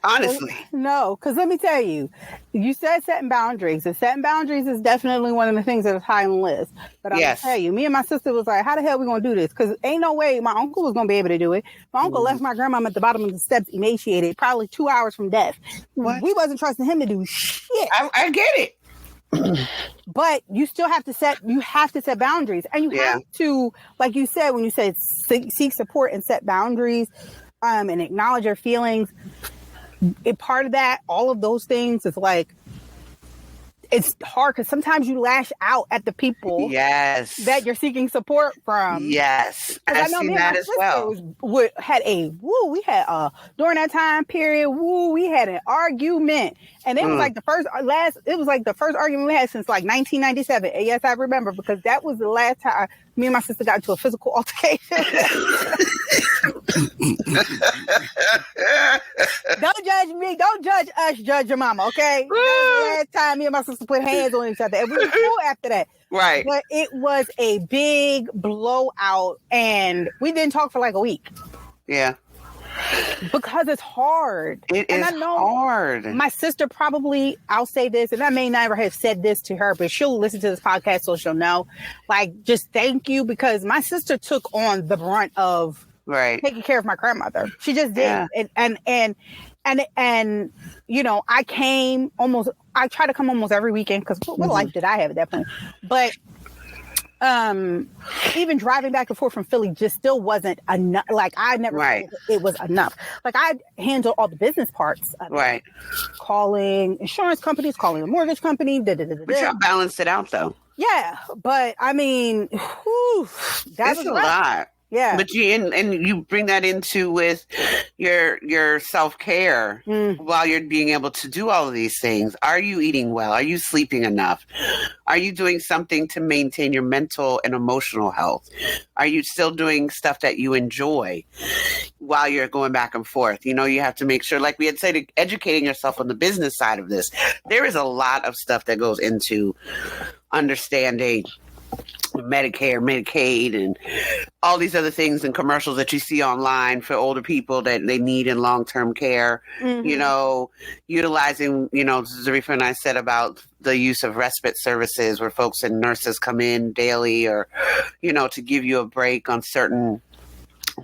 Honestly. No, because let me tell you, you said setting boundaries. And setting boundaries is definitely one of the things that is high on the list. But I'm going to tell you, me and my sister was like, how the hell are we going to do this? Because ain't no way my uncle was going to be able to do it. My uncle left my grandma at the bottom of the steps, emaciated, probably 2 hours from death. What? We wasn't trusting him to do shit. I get it. But you still have to set boundaries, and you have to, like you said, when you said seek support and set boundaries, and acknowledge your feelings. Part of that, all of those things is like, it's hard because sometimes you lash out at the people that you're seeking support from. Yes. I've seen that as well. During that time period, we had an argument. And it was like the first argument we had since like 1997. And yes, I remember, because that was the last time me and my sister got into a physical altercation. Don't judge me. Don't judge us. Judge your mama, okay? That was the last time me and my sister put hands on each other. And we were cool after that. Right. But it was a big blowout, and we didn't talk for like a week. Yeah. Because it's hard. It is hard. My sister probably, I'll say this, and I may never have said this to her, but she'll listen to this podcast so she'll know. Like, just thank you, because my sister took on the brunt of taking care of my grandmother. She just did. Yeah. And I try to come almost every weekend, because what life did I have at that point? But even driving back and forth from Philly just still wasn't enough. Like, I never felt it was enough. Like, I handle all the business parts of it. Calling insurance companies, calling a mortgage company. But y'all balanced it out, though. Yeah, but I mean, that's a lot. Yeah, but you bring that into with your self-care while you're being able to do all of these things. Are you eating well? Are you sleeping enough? Are you doing something to maintain your mental and emotional health? Are you still doing stuff that you enjoy while you're going back and forth? You have to make sure, like we had said, educating yourself on the business side of this. There is a lot of stuff that goes into understanding Medicare, Medicaid, and all these other things and commercials that you see online for older people that they need in long-term care. Utilizing, Zarifa and I said about the use of respite services where folks and nurses come in daily or, to give you a break on certain,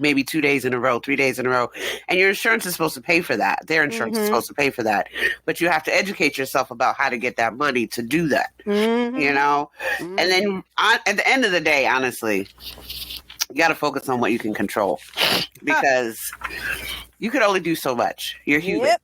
maybe 2 days in a row, 3 days in a row. And your insurance is supposed to pay for that. Their insurance is supposed to pay for that. But you have to educate yourself about how to get that money to do that, And then at the end of the day, honestly, you got to focus on what you can control, because you could only do so much. You're human. Yep.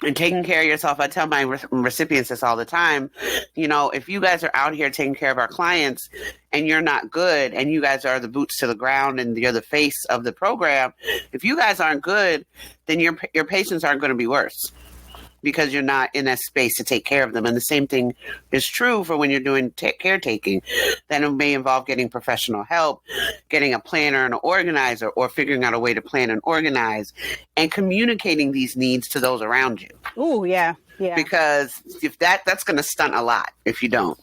And taking care of yourself, I tell my recipients this all the time. If you guys are out here taking care of our clients and you're not good, and you guys are the boots to the ground and you're the face of the program, if you guys aren't good, then your patients aren't going to be worse, because you're not in that space to take care of them. And the same thing is true for when you're doing caretaking. Then it may involve getting professional help, getting a planner and an organizer, or figuring out a way to plan and organize, and communicating these needs to those around you. Oh, yeah. Yeah. Because if that's going to stunt a lot if you don't.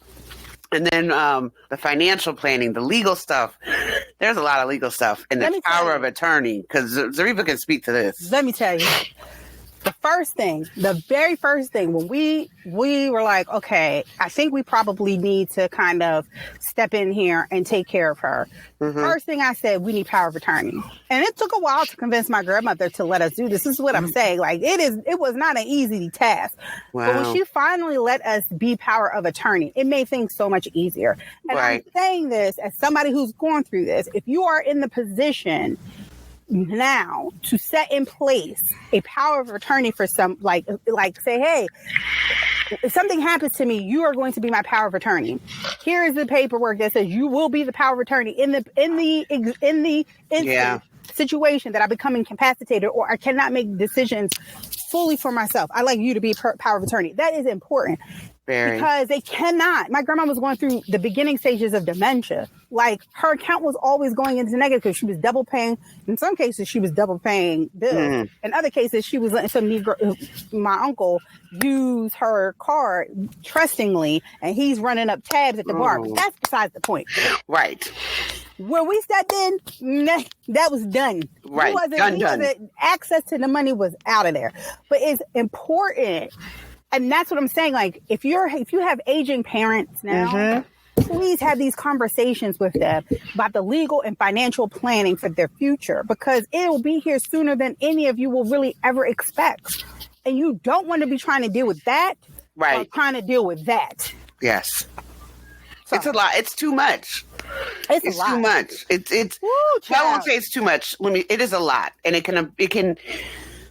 And then the financial planning, the legal stuff. There's a lot of legal stuff. And the power of attorney, because Zarifa can speak to this. Let me tell you. The the very first thing when we were like, okay, I think we probably need to kind of step in here and take care of her. First thing I said, we need power of attorney. And it took a while to convince my grandmother to let us do this. This is what I'm saying. Like, it was not an easy task. Wow. But when she finally let us be power of attorney, it made things so much easier. And I'm saying this as somebody who's going through this. If you are in the position now to set in place a power of attorney for some, like say, hey, if something happens to me, you are going to be my power of attorney. Here is the paperwork that says you will be the power of attorney in the situation that I become incapacitated or I cannot make decisions fully for myself. I like you to be power of attorney. That is important. Because they cannot. My grandma was going through the beginning stages of dementia. Like, her account was always going into negative because she was double paying. In some cases, she was double paying bills. In other cases, she was letting my uncle use her card trustingly, and he's running up tabs at the bar. But that's besides the point. Right. When we stepped in, that was done. Right. Done. Access to the money was out of there. But it's important. And that's what I'm saying. Like, if you have aging parents now, please have these conversations with them about the legal and financial planning for their future, because it will be here sooner than any of you will really ever expect. And you don't want to be trying to deal with that, or trying to deal with that. Yes. So, it's a lot. It's too much. It's a lot. Too much. It's. I won't say it's too much. It is a lot, and it can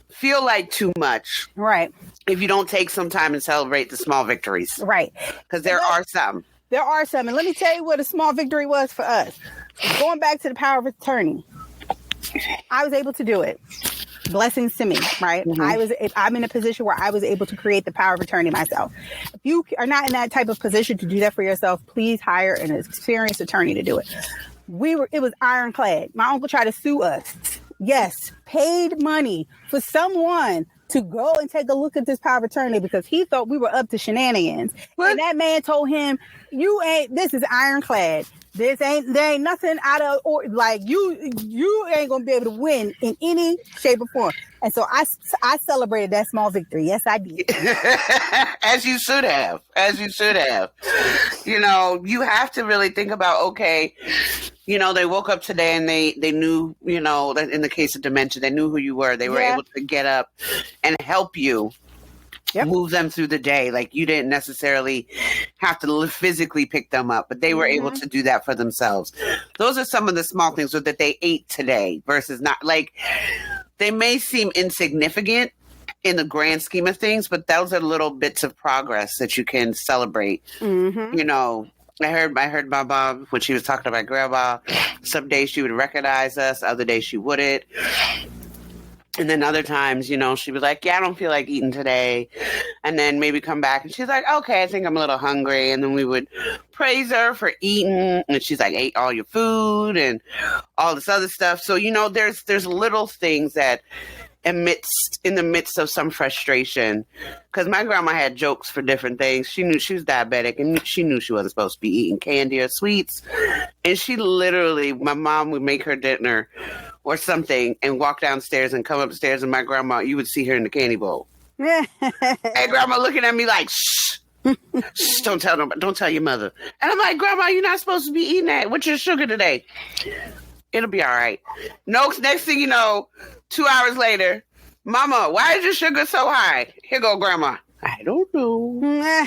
feel like too much. Right. If you don't take some time and celebrate the small victories. Right. Because there are some. There are some. And let me tell you what a small victory was for us. Going back to the power of attorney, I was able to do it. Blessings to me, right? I'm in a position where I was able to create the power of attorney myself. If you are not in that type of position to do that for yourself, please hire an experienced attorney to do it. It was ironclad. My uncle tried to sue us. Yes, paid money for someone to go and take a look at this power of attorney because he thought we were up to shenanigans. What? And that man told him, this is ironclad. There ain't nothing out of, or like you ain't going to be able to win in any shape or form. And so I celebrated that small victory. Yes, I did. As you should have. You have to really think about, okay, they woke up today and they knew, in the case of dementia, they knew who you were. They were able to get up and help you. Yep. Move them through the day. Like, you didn't necessarily have to physically pick them up, but they were able to do that for themselves. Those are some of the small things that they ate today versus not. Like, they may seem insignificant in the grand scheme of things, but those are little bits of progress that you can celebrate. I heard my mom when she was talking to my grandma. Some days she would recognize us, other days she wouldn't. And then other times, she was like, yeah, I don't feel like eating today. And then maybe come back and she's like, okay, I think I'm a little hungry. And then we would praise her for eating. And she's like, ate all your food and all this other stuff. So, there's little things that in the midst of some frustration, because my grandma had jokes for different things. She knew she was diabetic and she knew she wasn't supposed to be eating candy or sweets. And she literally, my mom would make her dinner or something and walk downstairs and come upstairs, and my grandma, you would see her in the candy bowl. And grandma looking at me like, shh, shh, don't tell nobody, don't tell your mother. And I'm like, Grandma, you're not supposed to be eating that. What's your sugar today? It'll be all right. No, next thing you know, 2 hours later, Mama, why is your sugar so high? Here go, Grandma. I don't know.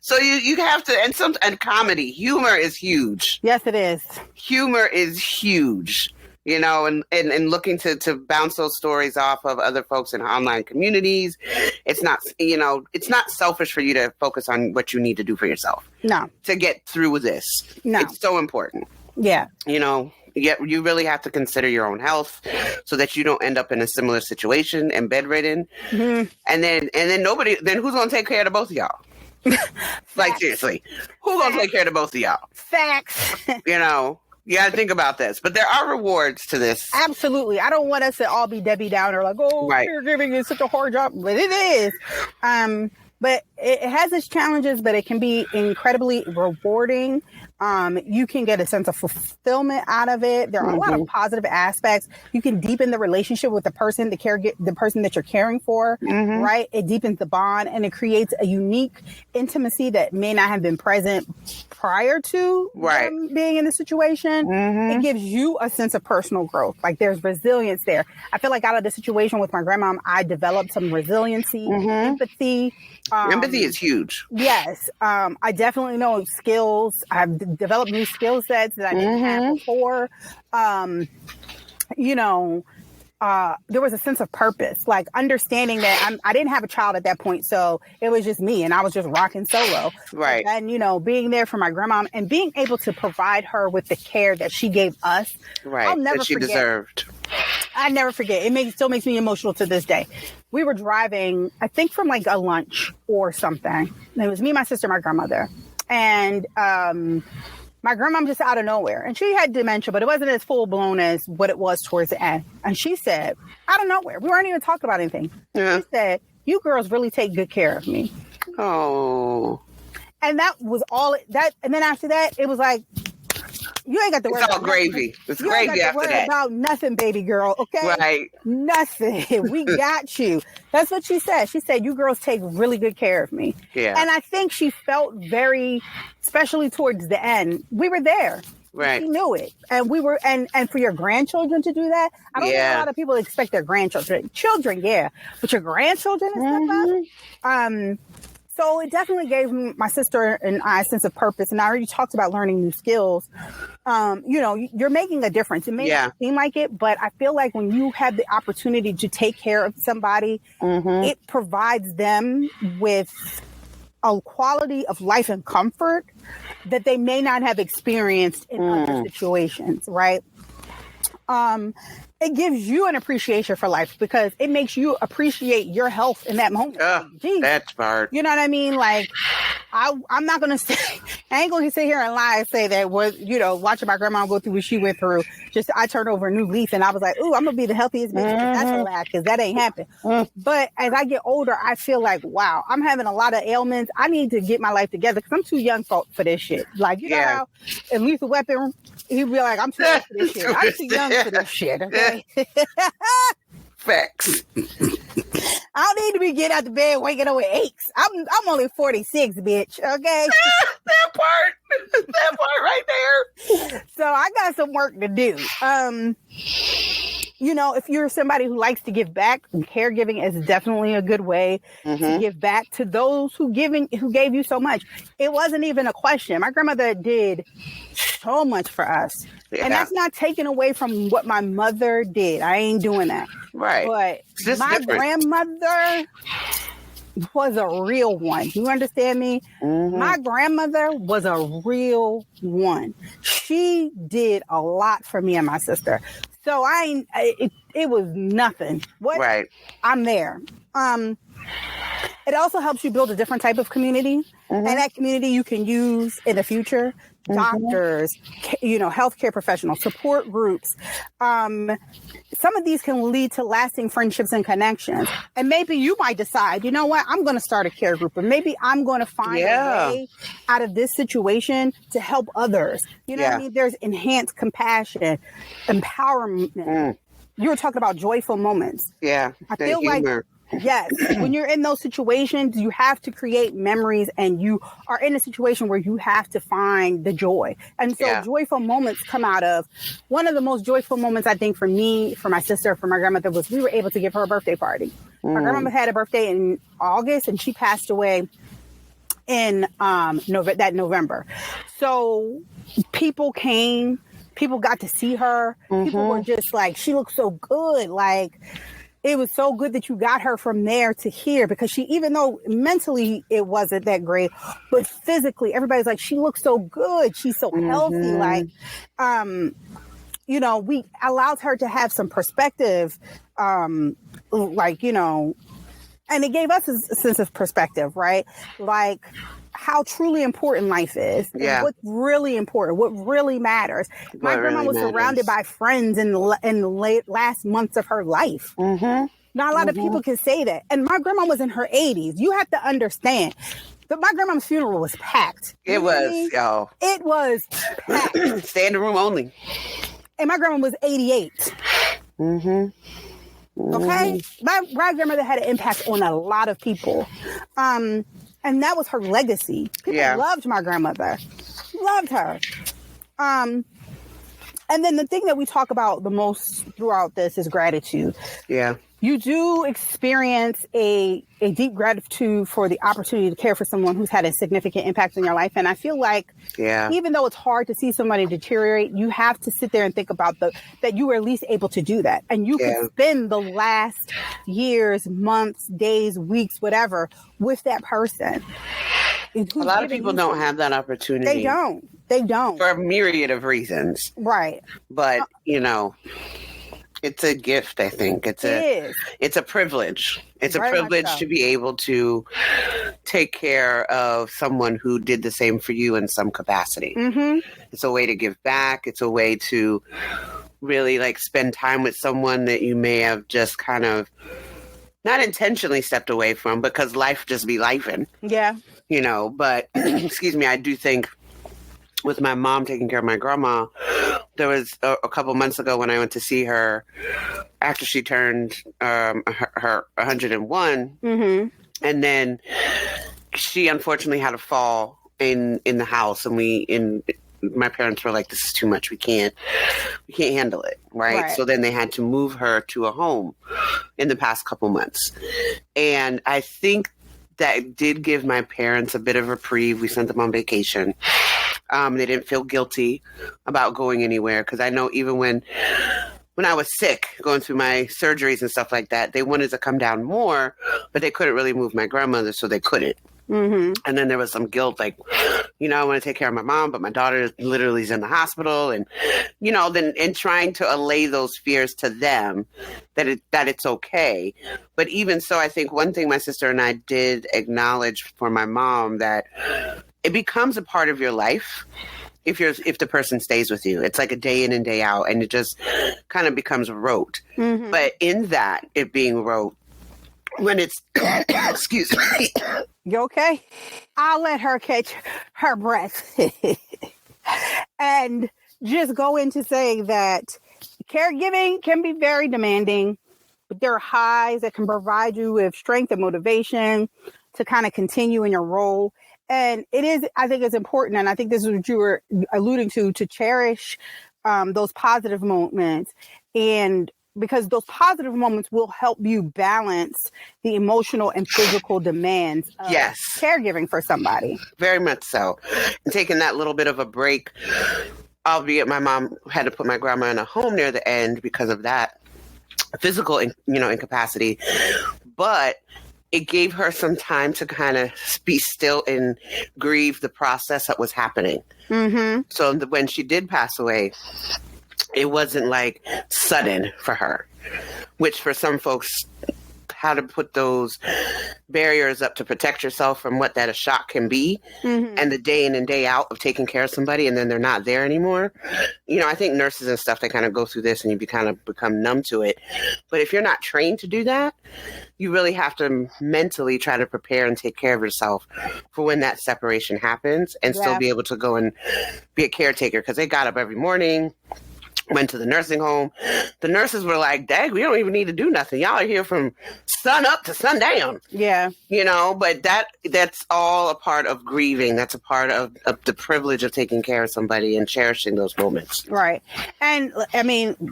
So you have to, and comedy, humor is huge. Yes, it is. Humor is huge, and looking to bounce those stories off of other folks in online communities. It's not, it's not selfish for you to focus on what you need to do for yourself. No. To get through with this. No. It's so important. Yeah. You really have to consider your own health so that you don't end up in a similar situation and bedridden. Mm-hmm. And then who's going to take care of the both of y'all? Like, seriously, who's going to take care of the both of y'all? Facts. You got to think about this. But there are rewards to this. Absolutely. I don't want us to all be Debbie Downer, like, caregiving is such a hard job. But it is. But it has its challenges, but it can be incredibly rewarding. You can get a sense of fulfillment out of it. There are a lot of positive aspects. You can deepen the relationship with the person that you're caring for, right? It deepens the bond and it creates a unique intimacy that may not have been present prior to them being in the situation. It gives you a sense of personal growth. Like there's resilience there. I feel like out of the situation with my grandma, I developed some resiliency, empathy. Empathy is huge. Yes. I definitely know skills. I've developed new skill sets that I didn't have before. There was a sense of purpose, like understanding that I didn't have a child at that point. So it was just me and I was just rocking solo. Right. And, being there for my grandma and being able to provide her with the care that she gave us. Right. I'll never that she forget. deserved. I never forget. It still makes me emotional to this day. We were driving, I think from like a lunch or something. It was me, my sister, my grandmother. And my grandma just out of nowhere. And she had dementia, but it wasn't as full blown as what it was towards the end. And she said, out of nowhere, we weren't even talking about anything. She said, "You girls really take good care of me." Oh. And that was all that. And then after that, it was like, you ain't got to worry about gravy. It's gravy after that. About nothing, baby girl. Okay. Right. Nothing. We got you. That's what she said. She said, "You girls take really good care of me." Yeah. And I think she felt very, especially towards the end, we were there. Right. She knew it. And we were, and for your grandchildren to do that, I don't think a lot of people expect their grandchildren. Children, yeah. But your grandchildren and stuff up. So it definitely gave my sister and I a sense of purpose. And I already talked about learning new skills. You're making a difference. It may not seem like it, but I feel like when you have the opportunity to take care of somebody, it provides them with a quality of life and comfort that they may not have experienced in other situations, right? It gives you an appreciation for life because it makes you appreciate your health in that moment. Jeez. That's hard. You know what I mean? Like, I'm not going to say, I ain't going to sit here and lie and say that was, watching my grandma go through what she went through. Just, I turned over a new leaf and I was like, ooh, I'm going to be the healthiest bitch. That's a lie because that ain't happened. But as I get older, I feel like, wow, I'm having a lot of ailments. I need to get my life together because I'm too young for this shit. Like, you know how in Lethal Weapon, he'd be like, I'm too young for this shit. I'm too young for this shit, okay? Facts. I don't need to be getting out the bed waking up with aches. I'm only 46, bitch, okay? That part right there. So I got some work to do. If you're somebody who likes to give back, caregiving is definitely a good way to give back to those who gave you so much. It wasn't even a question. My grandmother did so much for us. Yeah. And that's not taken away from what my mother did. I ain't doing that. Right. But my grandmother was a real one. You understand me? My grandmother was a real one. She did a lot for me and my sister. So it was nothing. What? Right. I'm there. It also helps you build a different type of community. And that community you can use in the future. Doctors, healthcare professionals, support groups. Some of these can lead to lasting friendships and connections. And maybe you might decide, you know what, I'm going to start a care group, or maybe I'm going to find a way out of this situation to help others. You know what I mean? There's enhanced compassion, empowerment. You were talking about joyful moments. Yeah. I feel humor. Yes, when you're in those situations, you have to create memories and you are in a situation where you have to find the joy. And so joyful moments come out of one of the most joyful moments, I think, for me, for my sister, for my grandmother, was we were able to give her a birthday party. My grandmother had a birthday in August and she passed away in November. So people came, people got to see her. People were just like, she looked so good. Like, it was so good that you got her from there to here because even though mentally it wasn't that great, but physically everybody's like, she looks so good. She's so healthy. Like, we allowed her to have some perspective, and it gave us a sense of perspective, right? Like how truly important life is. Yeah. What's really important, what really matters. My grandma was surrounded by friends in the last months of her life. Not a lot of people can say that. And my grandma was in her 80s. You have to understand, My grandma's funeral was packed. It was, y'all. It was packed. Standing room only. And my grandma was 88. Okay? My grandmother had an impact on a lot of people. And that was her legacy. People loved my grandmother. Loved her. And then the thing that we talk about the most throughout this is gratitude. Yeah. You do experience a deep gratitude for the opportunity to care for someone who's had a significant impact in your life. And I feel like even though it's hard to see somebody deteriorate, you have to sit there and think about that you were at least able to do that. And you can spend the last years, months, days, weeks, whatever, with that person. A lot of people don't have that opportunity. They don't. For a myriad of reasons. Right. But, it's a gift, I think. It's a privilege. It's a privilege to be able to take care of someone who did the same for you in some capacity. Mm-hmm. It's a way to give back. It's a way to really spend time with someone that you may have just kind of not intentionally stepped away from because life just be lifing. Yeah. But excuse me, I do think with my mom taking care of my grandma, there was a couple months ago when I went to see her after she turned her 101. Mm-hmm. And then she unfortunately had a fall in the house, and my parents were like, this is too much. We can't handle it. Right. So then they had to move her to a home in the past couple months. And I think that did give my parents a bit of a reprieve. We sent them on vacation. They didn't feel guilty about going anywhere. Because I know even when I was sick, going through my surgeries and stuff like that, they wanted to come down more, but they couldn't really move my grandmother, so they couldn't. Mm-hmm. And then there was some guilt, I want to take care of my mom, but my daughter literally is in the hospital, and then trying to allay those fears to them that it's okay. But even so, I think one thing my sister and I did acknowledge for my mom, that it becomes a part of your life if the person stays with you. It's like a day in and day out, and it just kind of becomes rote. Mm-hmm. But in that, it being rote, when it's excuse me. You okay? I'll let her catch her breath and just go into saying that caregiving can be very demanding, but there are highs that can provide you with strength and motivation to kind of continue in your role. And I think it's important, and I think this is what you were alluding to cherish those positive moments, and because those positive moments will help you balance the emotional and physical demands of caregiving for somebody. Very much so. And taking that little bit of a break, albeit my mom had to put my grandma in a home near the end because of that physical, incapacity. But it gave her some time to kind of be still and grieve the process that was happening. Mm-hmm. So when she did pass away, it wasn't sudden for her, which for some folks, how to put those barriers up to protect yourself from what that a shock can be. Mm-hmm. And the day in and day out of taking care of somebody and then they're not there anymore. I think nurses and stuff, they kind of go through this and you kind of become numb to it. But if you're not trained to do that, you really have to mentally try to prepare and take care of yourself for when that separation happens and still be able to go and be a caretaker, because they got up every morning, went to the nursing home. The nurses were like, dang, we don't even need to do nothing. Y'all are here from sun up to sundown. Yeah. But that's all a part of grieving. That's a part of the privilege of taking care of somebody and cherishing those moments. Right. And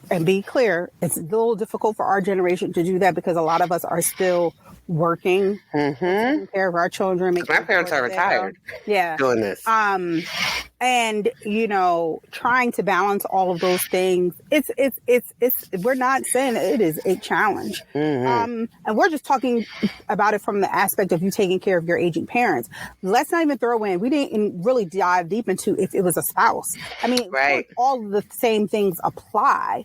and be clear, it's a little difficult for our generation to do that because a lot of us are still working, taking care of our children. My parents are retired. Doing this. And trying to balance all of those things. It's we're not saying it is a challenge. Mm-hmm. And we're just talking about it from the aspect of you taking care of your aging parents. Let's not even throw in, we didn't really dive deep into if it was a spouse. All of the same things apply,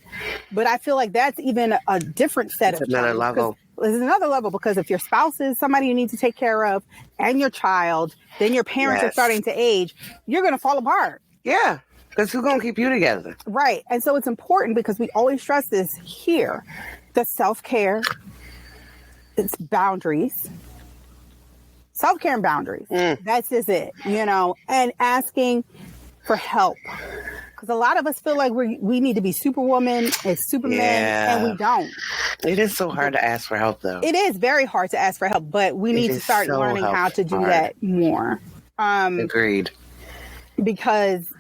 but I feel like that's even a different set of another level. There's another level, because if your spouse is somebody you need to take care of and your child, then your parents are starting to age, you're going to fall apart. Yeah, because who's going to keep you together? Right. And so it's important, because we always stress this here, the self-care, it's boundaries. Self-care and boundaries. That's just it, and asking for help. Because a lot of us feel like we need to be Superwoman and Superman, and we don't. It is so hard to ask for help, though. It is very hard to ask for help, but we need to start learning how to do that more. Agreed. Because,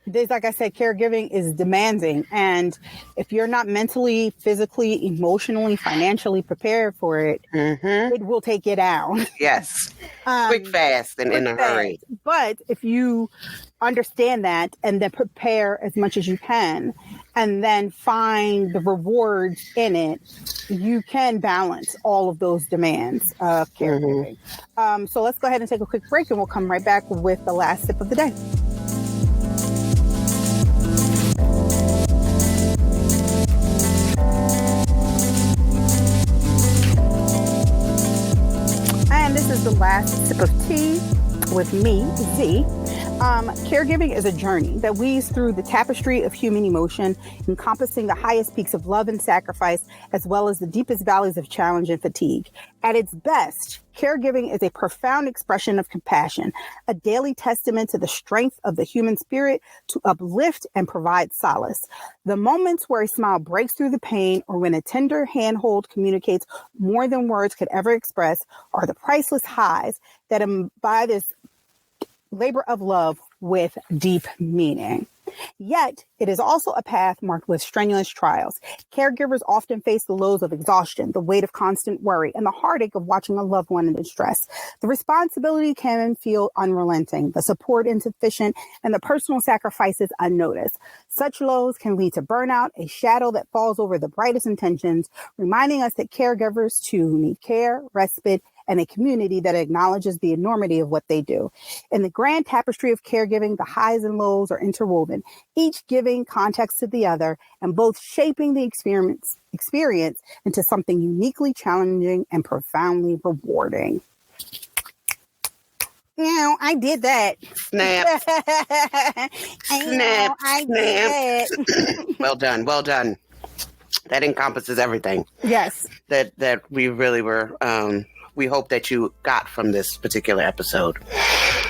there's, like I said, caregiving is demanding. And if you're not mentally, physically, emotionally, financially prepared for it, it will take you down. Yes. Quick, fast, and in a hurry. But if you understand that and then prepare as much as you can and then find the rewards in it, you can balance all of those demands of caregiving. So let's go ahead and take a quick break and we'll come right back with the last sip of the day. And this is the last sip of tea with me, Z. Caregiving is a journey that weaves through the tapestry of human emotion, encompassing the highest peaks of love and sacrifice, as well as the deepest valleys of challenge and fatigue. At its best, caregiving is a profound expression of compassion, a daily testament to the strength of the human spirit to uplift and provide solace. The moments where a smile breaks through the pain or when a tender handhold communicates more than words could ever express are the priceless highs that embody this labor of love with deep meaning. Yet, it is also a path marked with strenuous trials. Caregivers often face the lows of exhaustion, the weight of constant worry, and the heartache of watching a loved one in distress. The responsibility can feel unrelenting, the support insufficient, and the personal sacrifices unnoticed. Such lows can lead to burnout, a shadow that falls over the brightest intentions, reminding us that caregivers too need care, respite, and a community that acknowledges the enormity of what they do. In the grand tapestry of caregiving, the highs and lows are interwoven, each giving context to the other and both shaping the experience into something uniquely challenging and profoundly rewarding. I did that. Snap. Snap. I did that. Well done. Well done. That encompasses everything. Yes. That we really were... we hope that you got from this particular episode.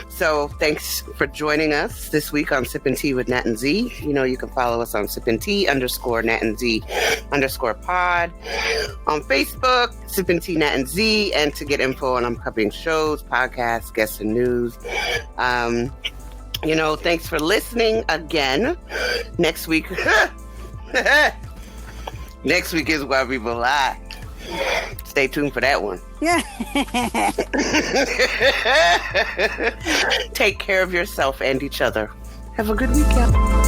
So thanks for joining us this week on Sippin' Tea with Nat and Z. You can follow us on Sippin' Tea _Nat and Z _pod. On Facebook, Sippin' Tea Nat and Z. And to get info on upcoming shows, podcasts, guests, and news. Thanks for listening again. Next week... Next week is Why People Lie. Stay tuned for that one. Yeah. Take care of yourself and each other. Have a good weekend.